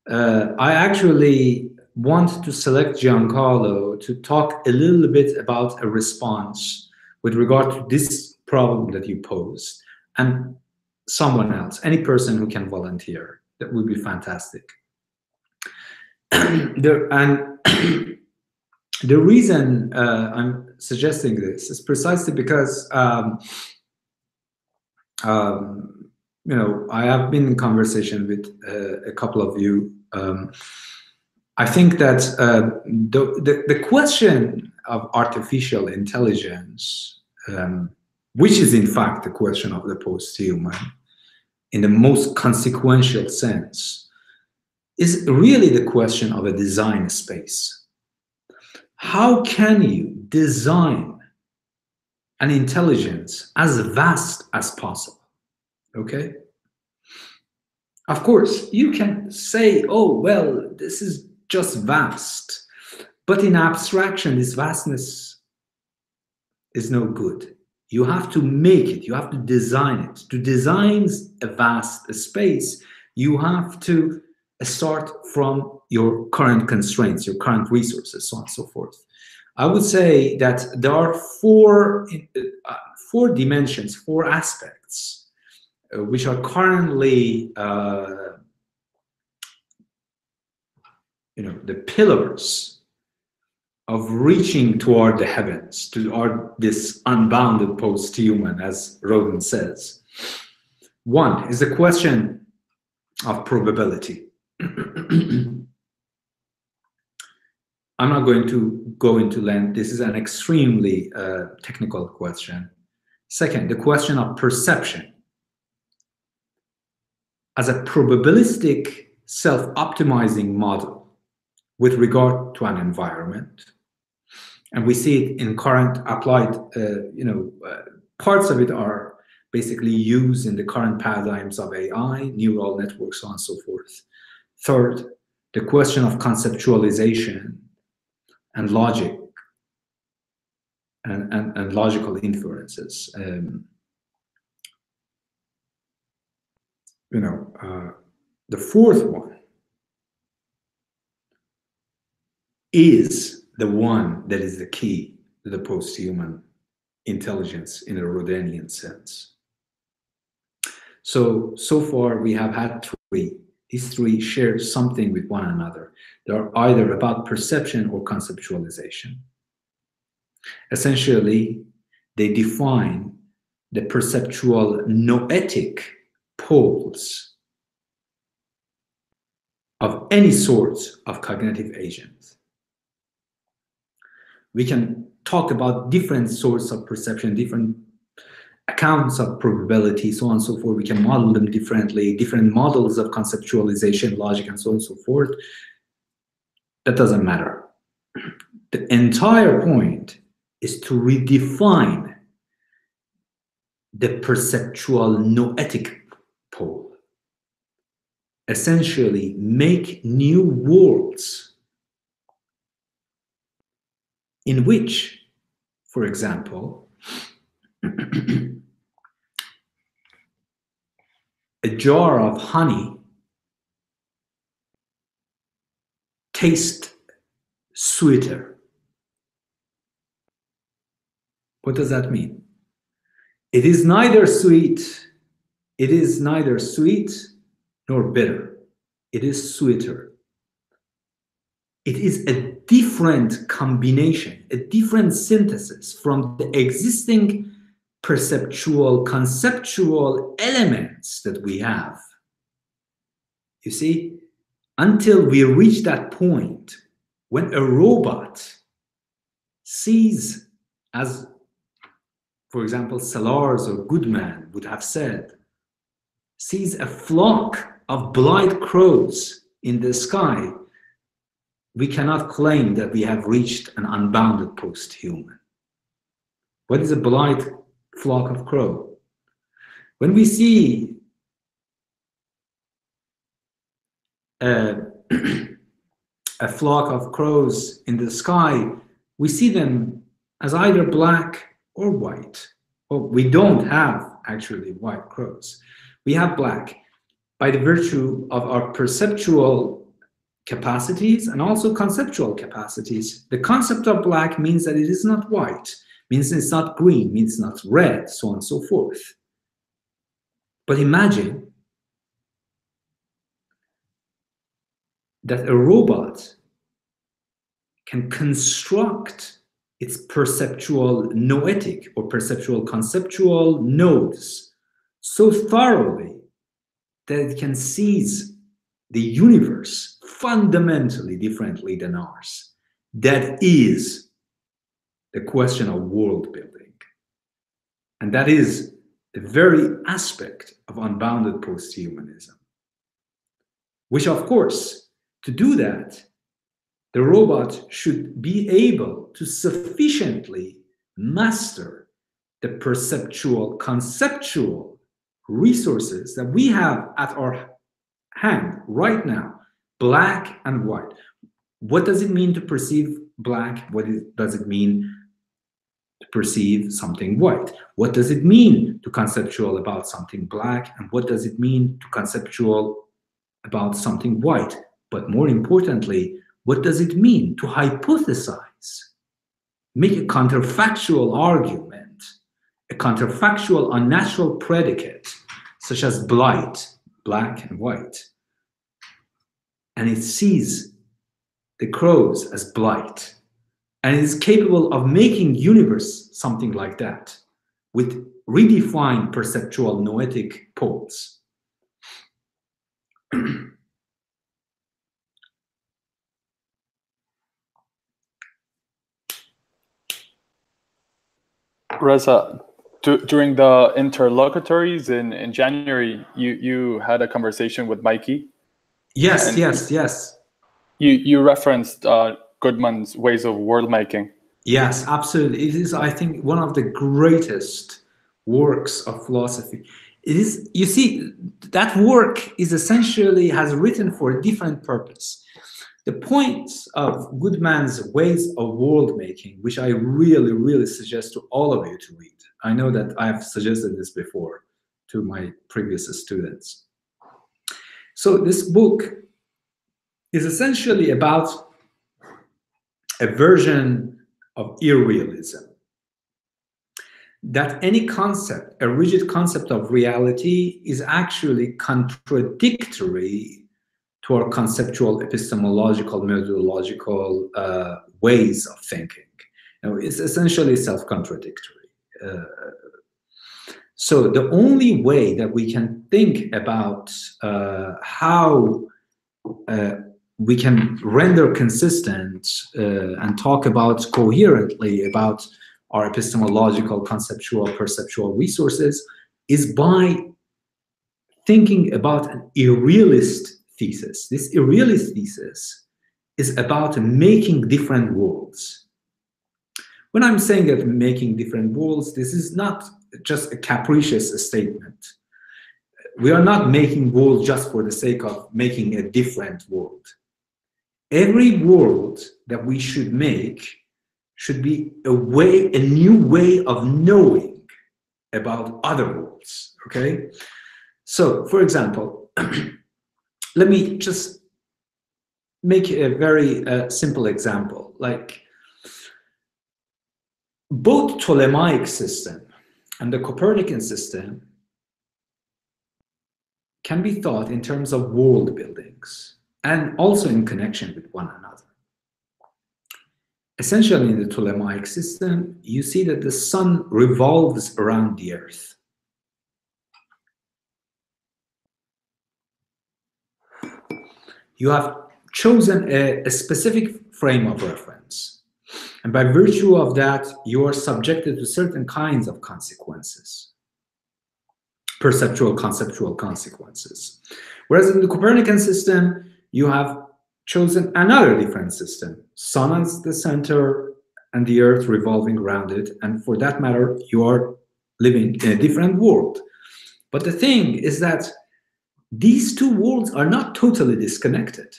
I actually want to select Giancarlo to talk a little bit about a response with regard to this problem that you posed, and someone else, any person who can volunteer. That would be fantastic. The reason I'm suggesting this is precisely because I have been in conversation with a couple of you. I think that the question of artificial intelligence, which is in fact the question of the post-human in the most consequential sense, is really the question of a design space. How can you design an intelligence as vast as possible? Okay? Of course, you can say, oh, well, this is just vast. But in abstraction, this vastness is no good. You have to make it. You have to design it. To design a vast space, you have to start from your current constraints, your current resources, so on and so forth. I would say that there are four dimensions, 4 aspects, which are currently, the pillars of reaching toward the heavens, toward this unbounded posthuman, as Roden says. One is the question of probability. I'm not going to go into length. This is an extremely technical question. Second, the question of perception. As a probabilistic self-optimizing model with regard to an environment, and we see it in current applied, parts of it are basically used in the current paradigms of AI, neural networks, so on and so forth. Third, the question of conceptualization and logic and logical inferences. The fourth one is the one that is the key to the posthuman intelligence in a Rodenian sense. So far we have had three. These three share something with one another. They are either about perception or conceptualization. Essentially, they define the perceptual noetic poles of any sort of cognitive agent. We can talk about different sorts of perception, different accounts of probability, so on and so forth. We can model them differently, different models of conceptualization, logic, and so on and so forth. That doesn't matter. The entire point is to redefine the perceptual noetic pole. Essentially, make new worlds in which, for example, a jar of honey tastes sweeter. What does that mean? It is neither sweet nor bitter. It is sweeter. It is a different combination, a different synthesis from the existing perceptual, conceptual elements that we have. You see, until we reach that point when a robot sees, as for example, Sellars or Goodman would have said, sees a flock of blithe crows in the sky, we cannot claim that we have reached an unbounded posthuman. What is a blithe flock of crow? When we see a flock of crows in the sky, we see them as either black or white. Well, we don't have actually white crows. We have black by the virtue of our perceptual capacities and also conceptual capacities. The concept of black means that it is not white, means it's not green, means it's not red, so on and so forth. But imagine that a robot can construct its perceptual noetic or perceptual conceptual nodes so thoroughly that it can seize the universe fundamentally differently than ours. That is the question of world building. And that is the very aspect of unbounded posthumanism. Which, of course, to do that, the robot should be able to sufficiently master the perceptual, conceptual resources that we have at our hand right now, black and white. What does it mean to perceive black? What does it mean to perceive something white? What does it mean to conceptual about something black? And what does it mean to conceptual about something white? But more importantly, what does it mean to hypothesize? Make a counterfactual argument, a counterfactual unnatural predicate, such as blight, black and white. And it sees the crows as blight and it is capable of making universe something like that, with redefined perceptual noetic poles. Reza, during the interlocutories in January, you had a conversation with Mikey. Yes, yes. You referenced Goodman's ways of world making. Yes, absolutely. It is, I think, one of the greatest works of philosophy. It is, you see, that work is essentially has written for a different purpose. The point of Goodman's ways of world making, which I really, really suggest to all of you to read. I know that I have suggested this before to my previous students. So this book is essentially about a version of irrealism. That any concept, a rigid concept of reality, is actually contradictory to our conceptual, epistemological, methodological ways of thinking. It's essentially self-contradictory. So the only way that we can think about how we can render consistent and talk about coherently about our epistemological, conceptual, perceptual resources is by thinking about an irrealist thesis. This irrealist thesis is about making different worlds. When I'm saying that making different worlds, this is not just a capricious statement. We are not making worlds just for the sake of making a different world. Every world that we should make should be a new way of knowing about other worlds, okay? So, for example, let me just make a very simple example. Like, both Ptolemaic system and the Copernican system can be thought in terms of world buildings and also in connection with one another. Essentially, in the Ptolemaic system, you see that the sun revolves around the earth. You have chosen a specific frame of reference. And by virtue of that, you are subjected to certain kinds of consequences, perceptual, conceptual consequences. Whereas in the Copernican system, you have chosen another different system, sun as the center and the earth revolving around it. And for that matter, you are living in a different world. But the thing is that these two worlds are not totally disconnected.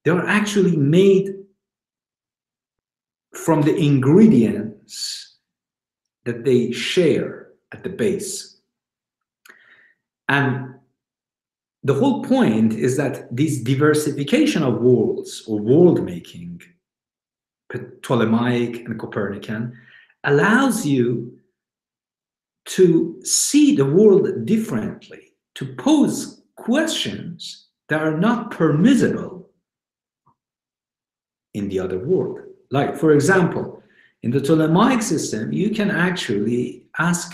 They are actually made from the ingredients that they share at the base. And the whole point is that this diversification of worlds or world making, Ptolemaic and Copernican, allows you to see the world differently, to pose questions that are not permissible in the other world. Like, for example, in the Ptolemaic system, you can actually ask,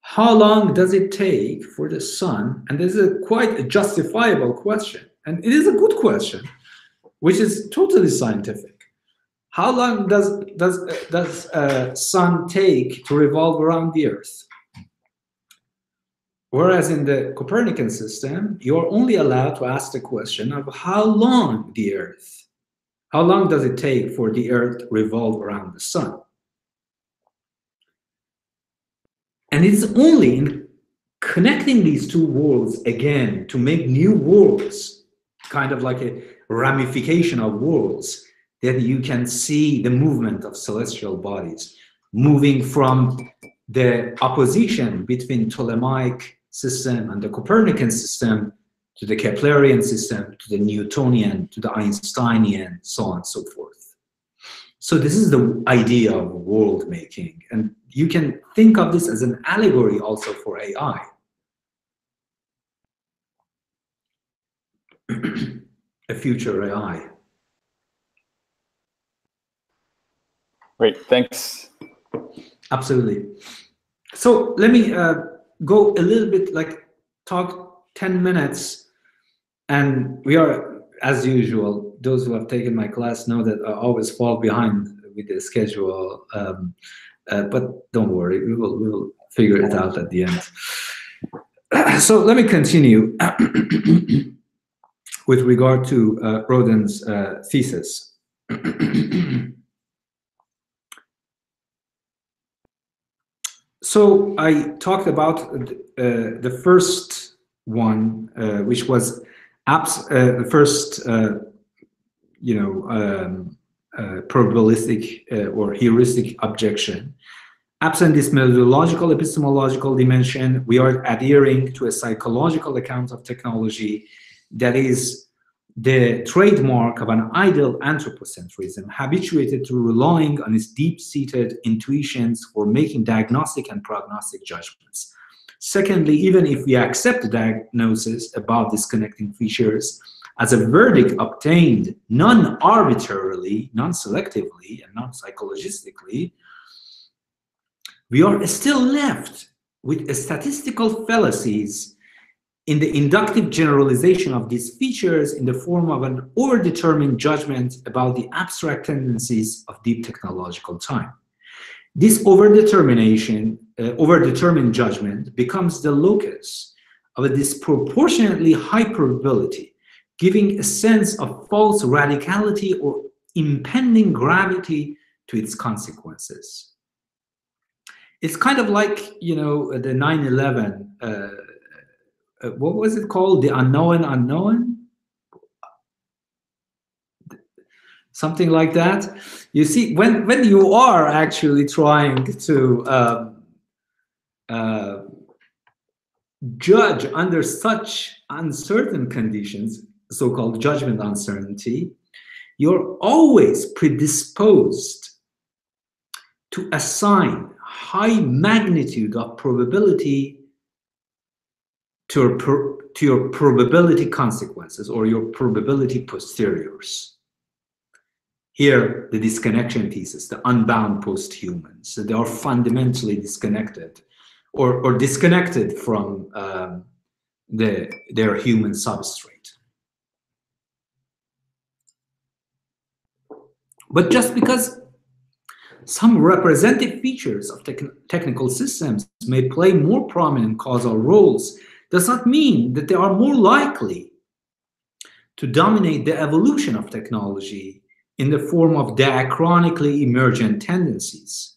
how long does it take for the sun? And this is quite a justifiable question. And it is a good question, which is totally scientific. How long does sun take to revolve around the earth? Whereas in the Copernican system, you're only allowed to ask the question of how long does it take for the earth to revolve around the sun? And it's only in connecting these two worlds again to make new worlds, kind of like a ramification of worlds, that you can see the movement of celestial bodies moving from the opposition between Ptolemaic system and the Copernican system to the Keplerian system, to the Newtonian, to the Einsteinian, so on and so forth. So this is the idea of world making. And you can think of this as an allegory also for AI. A future AI. Great, thanks. Absolutely. So let me go a little bit, like talk 10 minutes, and we are, as usual, those who have taken my class know that I always fall behind with the schedule, but don't worry, we will figure it out at the end. So let me continue with regard to Roden's thesis. So I talked about the first one, which was the first, probabilistic or heuristic objection. Absent this methodological, epistemological dimension, we are adhering to a psychological account of technology that is the trademark of an idle anthropocentrism, habituated to relying on its deep-seated intuitions for making diagnostic and prognostic judgments. Secondly, even if we accept the diagnosis about disconnecting features as a verdict obtained non-arbitrarily, non-selectively, and non-psychologistically, we are still left with statistical fallacies in the inductive generalization of these features in the form of an overdetermined judgment about the abstract tendencies of deep technological time. This overdetermined judgment becomes the locus of a disproportionately high probability, giving a sense of false radicality or impending gravity to its consequences. It's kind of like, the 9/11, what was it called? The unknown? Something like that. You see, when you are actually trying to judge under such uncertain conditions, so-called judgment uncertainty, you're always predisposed to assign high magnitude of probability to your probability consequences or your probability posteriors. Here, the disconnection thesis, the unbound posthumans, so they are fundamentally disconnected or disconnected from their human substrate. But just because some representative features of technical systems may play more prominent causal roles does not mean that they are more likely to dominate the evolution of technology in the form of diachronically emergent tendencies,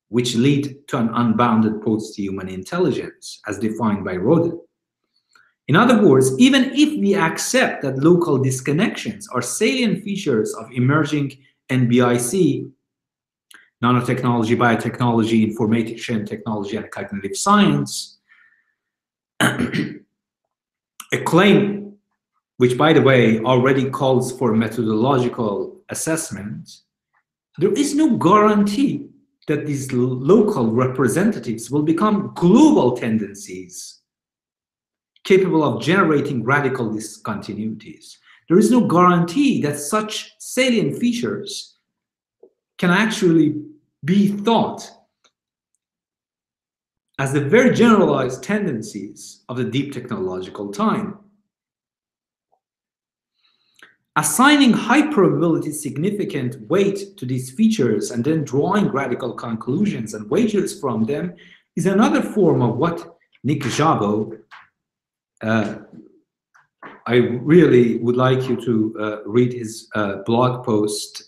which lead to an unbounded posthuman intelligence, as defined by Roden. In other words, even if we accept that local disconnections are salient features of emerging NBIC, nanotechnology, biotechnology, information technology, and cognitive science, a claim which, by the way, already calls for methodological assessment, there is no guarantee that these local representatives will become global tendencies capable of generating radical discontinuities. There is no guarantee that such salient features can actually be thought as the very generalized tendencies of the deep technological time. Assigning high probability significant weight to these features and then drawing radical conclusions and wagers from them is another form of what Nick Szabo, I really would like you to read his blog post,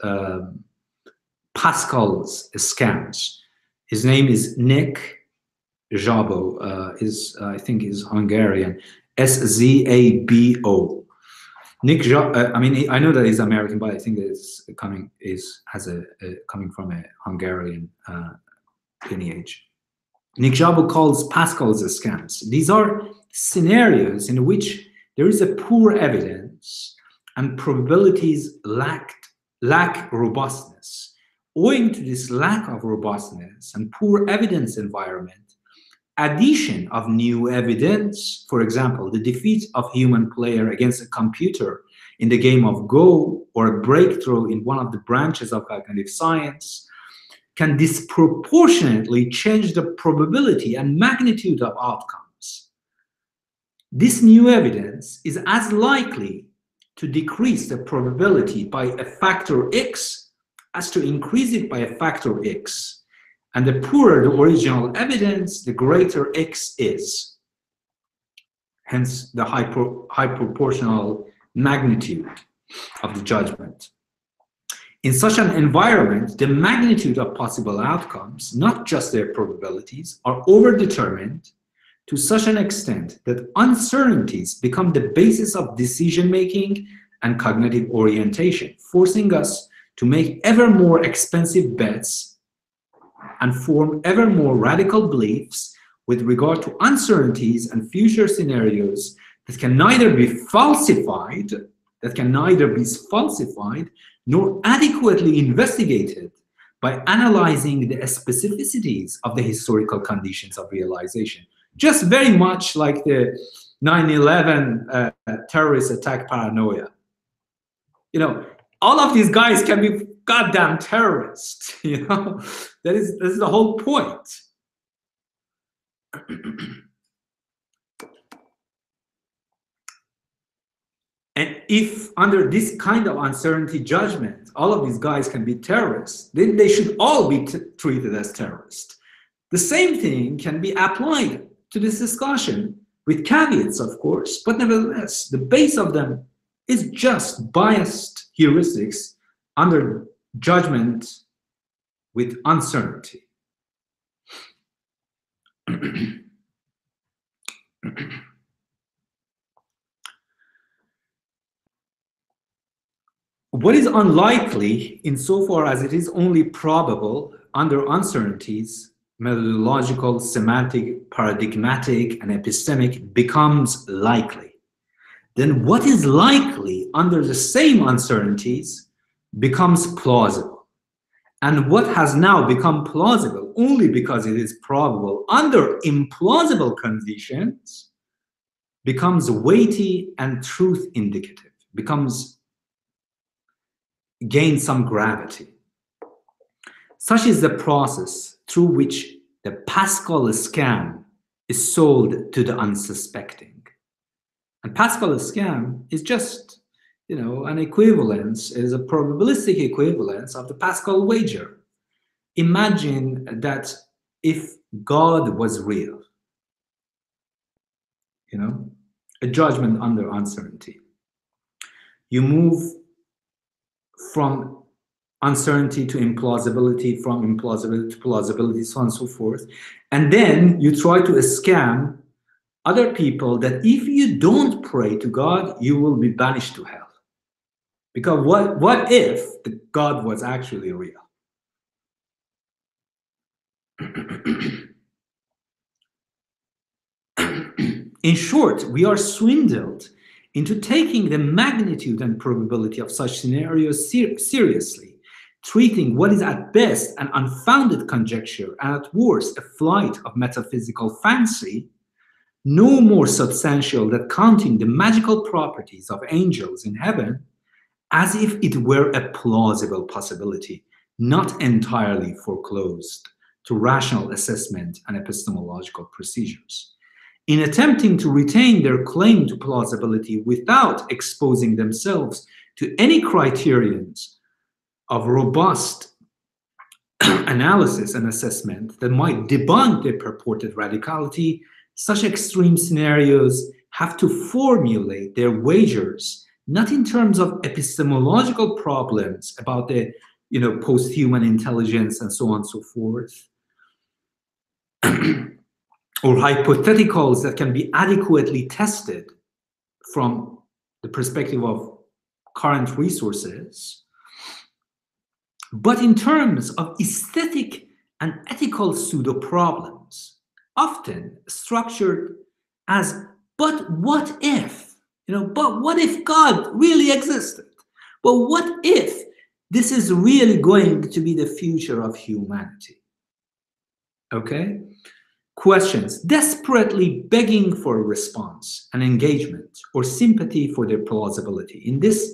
Pascal's Scams. His name is Nick Szabo, I think is Hungarian, Szabo. Nick Szabo, I mean, I know that he's American, but I think that it's coming from a Hungarian lineage. Nick Szabo calls Pascal's scams. These are scenarios in which there is a poor evidence and probabilities lack robustness. Owing to this lack of robustness and poor evidence environment, addition of new evidence, for example, the defeat of human player against a computer in the game of Go, or a breakthrough in one of the branches of cognitive science, can disproportionately change the probability and magnitude of outcomes. This new evidence is as likely to decrease the probability by a factor x as to increase it by a factor x. And the poorer the original evidence, the greater x is. Hence the high proportional magnitude of the judgment. In such an environment, the magnitude of possible outcomes, not just their probabilities, are overdetermined to such an extent that uncertainties become the basis of decision-making and cognitive orientation, forcing us to make ever more expensive bets and form ever more radical beliefs with regard to uncertainties and future scenarios that can neither be falsified nor adequately investigated by analyzing the specificities of the historical conditions of realization. Just very much like the 9/11 terrorist attack paranoia. You know, all of these guys can be goddamn terrorists, you know? That is the whole point. And if under this kind of uncertainty judgment, all of these guys can be terrorists, then they should all be treated as terrorists. The same thing can be applied to this discussion with caveats, of course, but nevertheless, the base of them is just biased heuristics under judgment with uncertainty. What is unlikely, insofar as it is only probable under uncertainties, methodological, semantic, paradigmatic, and epistemic, becomes likely. Then what is likely under the same uncertainties becomes plausible. And what has now become plausible only because it is probable under implausible conditions becomes weighty and truth indicative, gains some gravity. Such is the process through which the Pascal scam is sold to the unsuspecting. And Pascal scam is just, you know, an equivalence, is a probabilistic equivalence of the Pascal wager. Imagine that if God was real, you know, a judgment under uncertainty. You move from uncertainty to implausibility, from implausibility to plausibility, so on and so forth. And then you try to scam other people that if you don't pray to God, you will be banished to hell. Because what if the God was actually real? In short, we are swindled into taking the magnitude and probability of such scenarios seriously, treating what is at best an unfounded conjecture and at worst a flight of metaphysical fancy, no more substantial than counting the magical properties of angels in heaven as if it were a plausible possibility, not entirely foreclosed to rational assessment and epistemological procedures. In attempting to retain their claim to plausibility without exposing themselves to any criterions of robust analysis and assessment that might debunk their purported radicality, such extreme scenarios have to formulate their wagers not in terms of epistemological problems about the, you know, post-human intelligence and so on and so forth, or hypotheticals that can be adequately tested from the perspective of current resources, but in terms of aesthetic and ethical pseudo-problems, often structured as, but what if? You know, but what if God really existed? But what if this is really going to be the future of humanity? Okay? Questions desperately begging for a response, an engagement, or sympathy for their plausibility. In this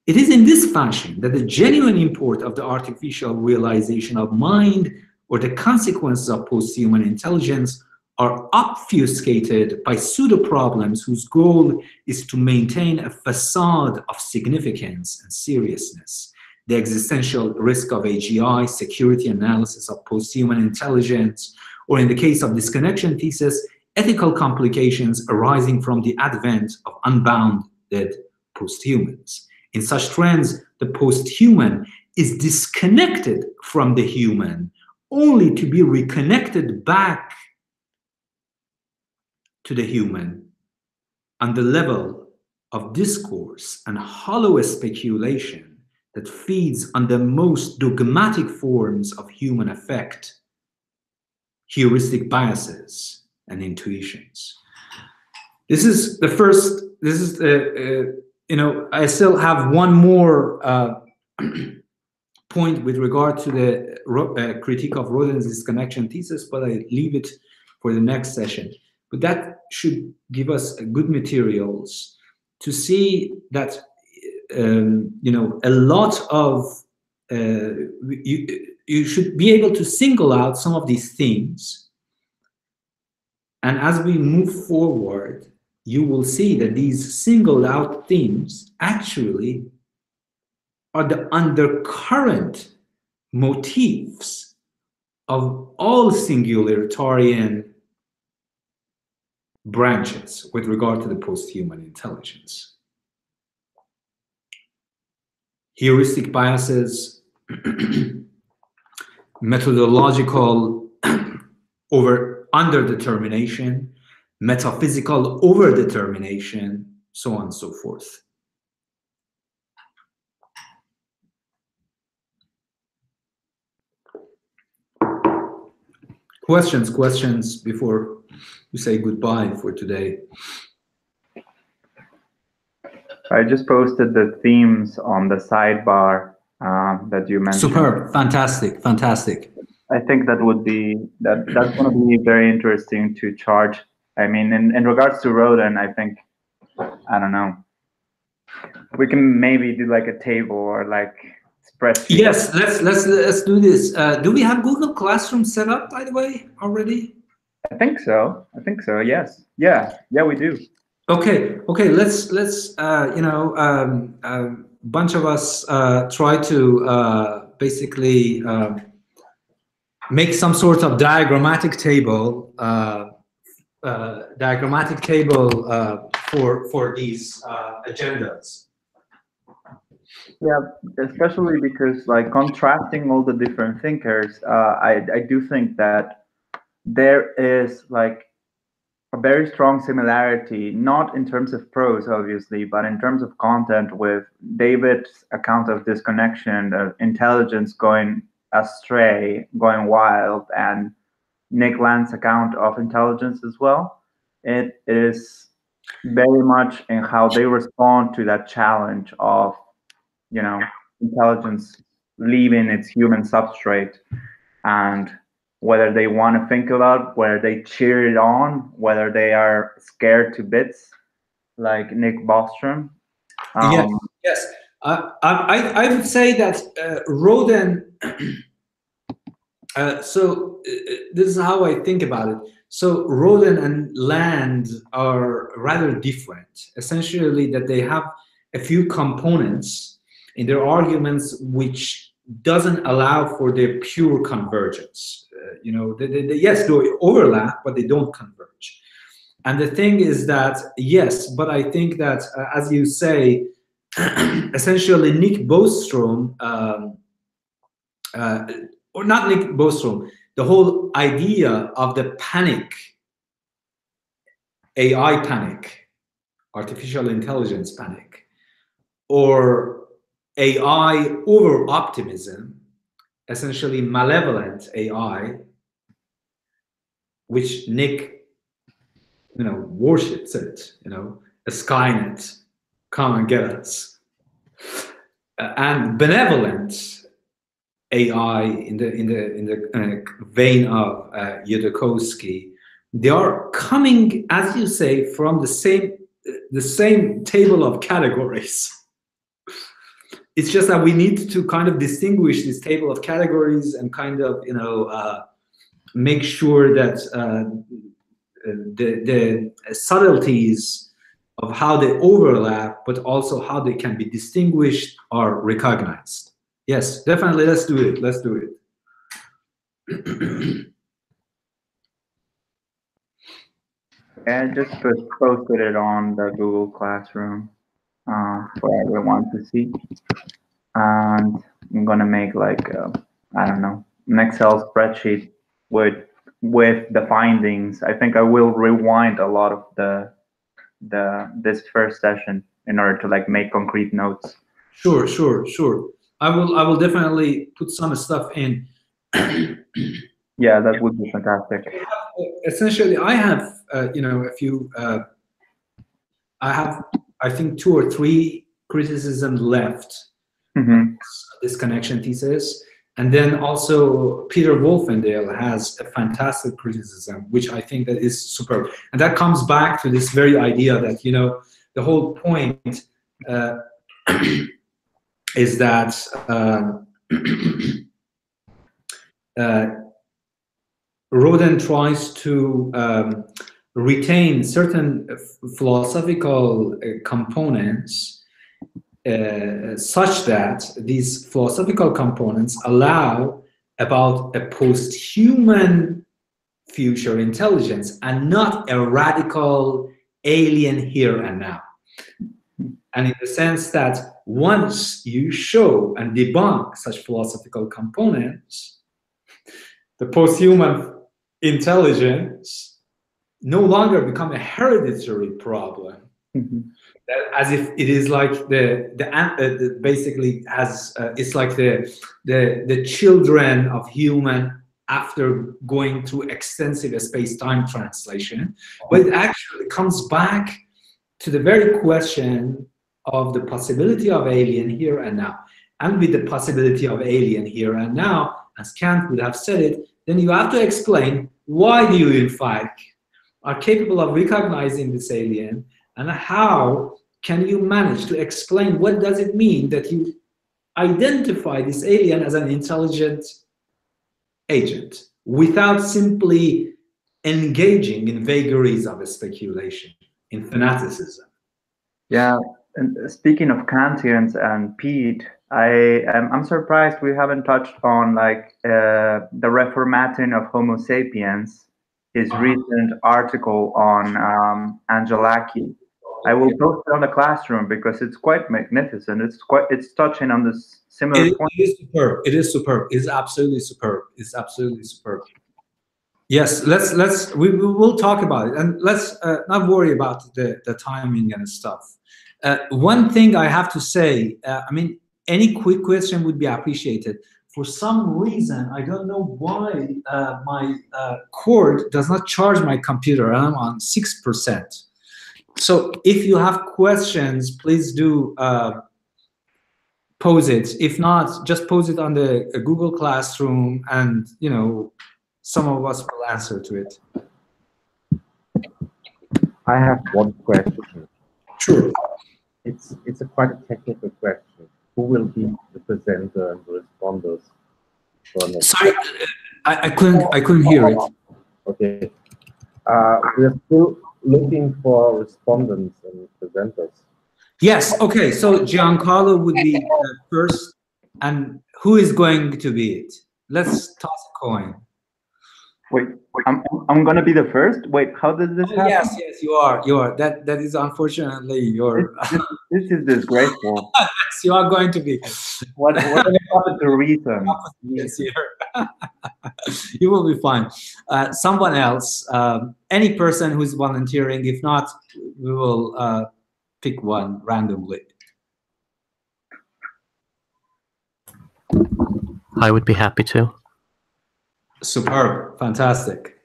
It is in this fashion that the genuine import of the artificial realization of mind or the consequences of posthuman intelligence are obfuscated by pseudo-problems whose goal is to maintain a facade of significance and seriousness. The existential risk of AGI, security analysis of posthuman intelligence, or in the case of disconnection thesis, ethical complications arising from the advent of unbounded posthumans. In such trends, the posthuman is disconnected from the human, only to be reconnected back to the human on the level of discourse and hollow speculation that feeds on the most dogmatic forms of human affect, heuristic biases, and intuitions. This is the first, this is the, you know, I still have one more point with regard to the critique of Roden's disconnection thesis, but I leave it for the next session. But that should give us good materials to see that, you know, a lot of, you should be able to single out some of these themes. And as we move forward, you will see that these singled out themes actually are the undercurrent motifs of all singularitarian branches with regard to the posthuman intelligence. Heuristic biases, methodological underdetermination, metaphysical overdetermination, so on and so forth. Questions before we say goodbye for today? I just posted the themes on the sidebar that you mentioned. Superb, fantastic, fantastic. I think that would be, that's going to be very interesting to charge. I mean, in regards to Roden, I think, I don't know, we can maybe do like a table or like spreadsheet. Yes, let's do this. Do we have Google Classroom set up, by the way, already? I think so. Yes. Yeah, we do. Okay. Let's you know, bunch of us try to basically make some sort of diagrammatic table. For these agendas. Yeah, especially because like contrasting all the different thinkers, I do think that there is like a very strong similarity, not in terms of prose, obviously, but in terms of content with David's account of disconnection, of intelligence going astray, going wild, and Nick Land's account of intelligence as well. It is very much in how they respond to that challenge of, you know, intelligence leaving its human substrate, and whether they want to think about, whether they cheer it on, whether they are scared to bits, like Nick Bostrom. Yes. I would say that Roden. So this is how I think about it. So Roden and Land are rather different. Essentially, that they have a few components in their arguments which doesn't allow for their pure convergence. You know, yes, they overlap, but they don't converge. And the thing is that, yes, but I think that, as you say, essentially Nick Bostrom, or not Nick Bostrom, the whole idea of the panic, AI panic, artificial intelligence panic, or AI over optimism, essentially malevolent AI, which Nick, you know, worships it, you know, a Skynet, come and get us, and benevolent AI in the vein of Yudkowsky. They are coming, as you say, from the same table of categories. it's just that we need to kind of distinguish this table of categories and kind of, you know, make sure that the subtleties of how they overlap, but also how they can be distinguished, are recognized. Yes, definitely. Let's do it. Let's do it. And just posted it on the Google Classroom for everyone to see. And I'm gonna make like I don't know, an Excel spreadsheet with the findings. I think I will rewind a lot of this first session in order to like make concrete notes. Sure. I will definitely put some stuff in. Yeah, that would be fantastic. Essentially, I have you know, a few. I have, I think, 2 or 3 criticisms left. Disconnection thesis, and then also Peter Wolfendale has a fantastic criticism, which I think that is superb, and that comes back to this very idea that, you know, the whole point is that Roden tries to retain certain philosophical components such that these philosophical components allow about a post-human future intelligence and not a radical alien here and now. And in the sense that once you show and debunk such philosophical components, the post-human intelligence no longer become a hereditary problem. As if it is like the basically as it's like the children of human after going through extensive space-time translation, but it actually comes back to the very question of the possibility of alien here and now. And with the possibility of alien here and now, as Kant would have said it, then you have to explain why do you in fact are capable of recognizing this alien, and how can you manage to explain what does it mean that you identify this alien as an intelligent agent without simply engaging in vagaries of speculation, in fanaticism. Yeah, and speaking of Kantians and Pete, I'm surprised we haven't touched on like the reformatting of Homo sapiens, his recent article on Angelaki. I will post it on the Classroom because it's quite magnificent. It's touching on this similar point. It is superb. It is superb. It's absolutely superb. It's absolutely superb. Yes, we will talk about it, and let's not worry about the timing and stuff. One thing I have to say, I mean, any quick question would be appreciated. For some reason, I don't know why my cord does not charge my computer. I'm on 6%. So if you have questions, please do pose it. If not, just pose it on the Google Classroom, and you know, some of us will answer to it. I have one question. Sure. It's a quite a technical question. Who will be the presenter and the responders? Sorry, I couldn't hear it. Okay. We are still looking for respondents and presenters. Yes. Okay. So Giancarlo would be first, and who is going to be it? Let's toss a coin. Wait, I'm gonna be the first. Wait, how does this happen? Yes, you are. That is unfortunately your. This is disgraceful. Yes, you are going to be. What about the reason? Yes, you will be fine. Someone else, any person who's volunteering. If not, we will pick one randomly. I would be happy to. Superb. Fantastic.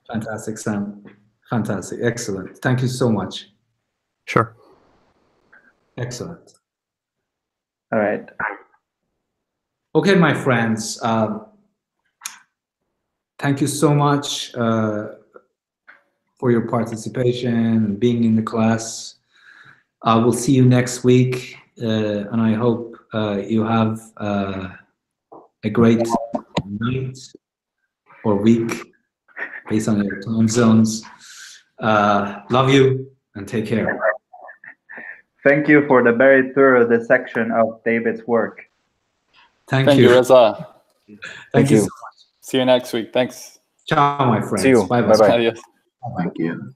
Fantastic, Sam. Fantastic. Excellent. Thank you so much. Sure. Excellent. All right. Okay, my friends. Thank you so much for your participation and being in the class. We'll see you next week. and I hope you have a great night or week based on your time zones. Love you and take care. Thank you for the very thorough dissection of David's work. Thank you, Reza. Thank you so much. See you next week. Thanks. Ciao, my friends. See you. Bye Bye-bye. Adios. Thank you.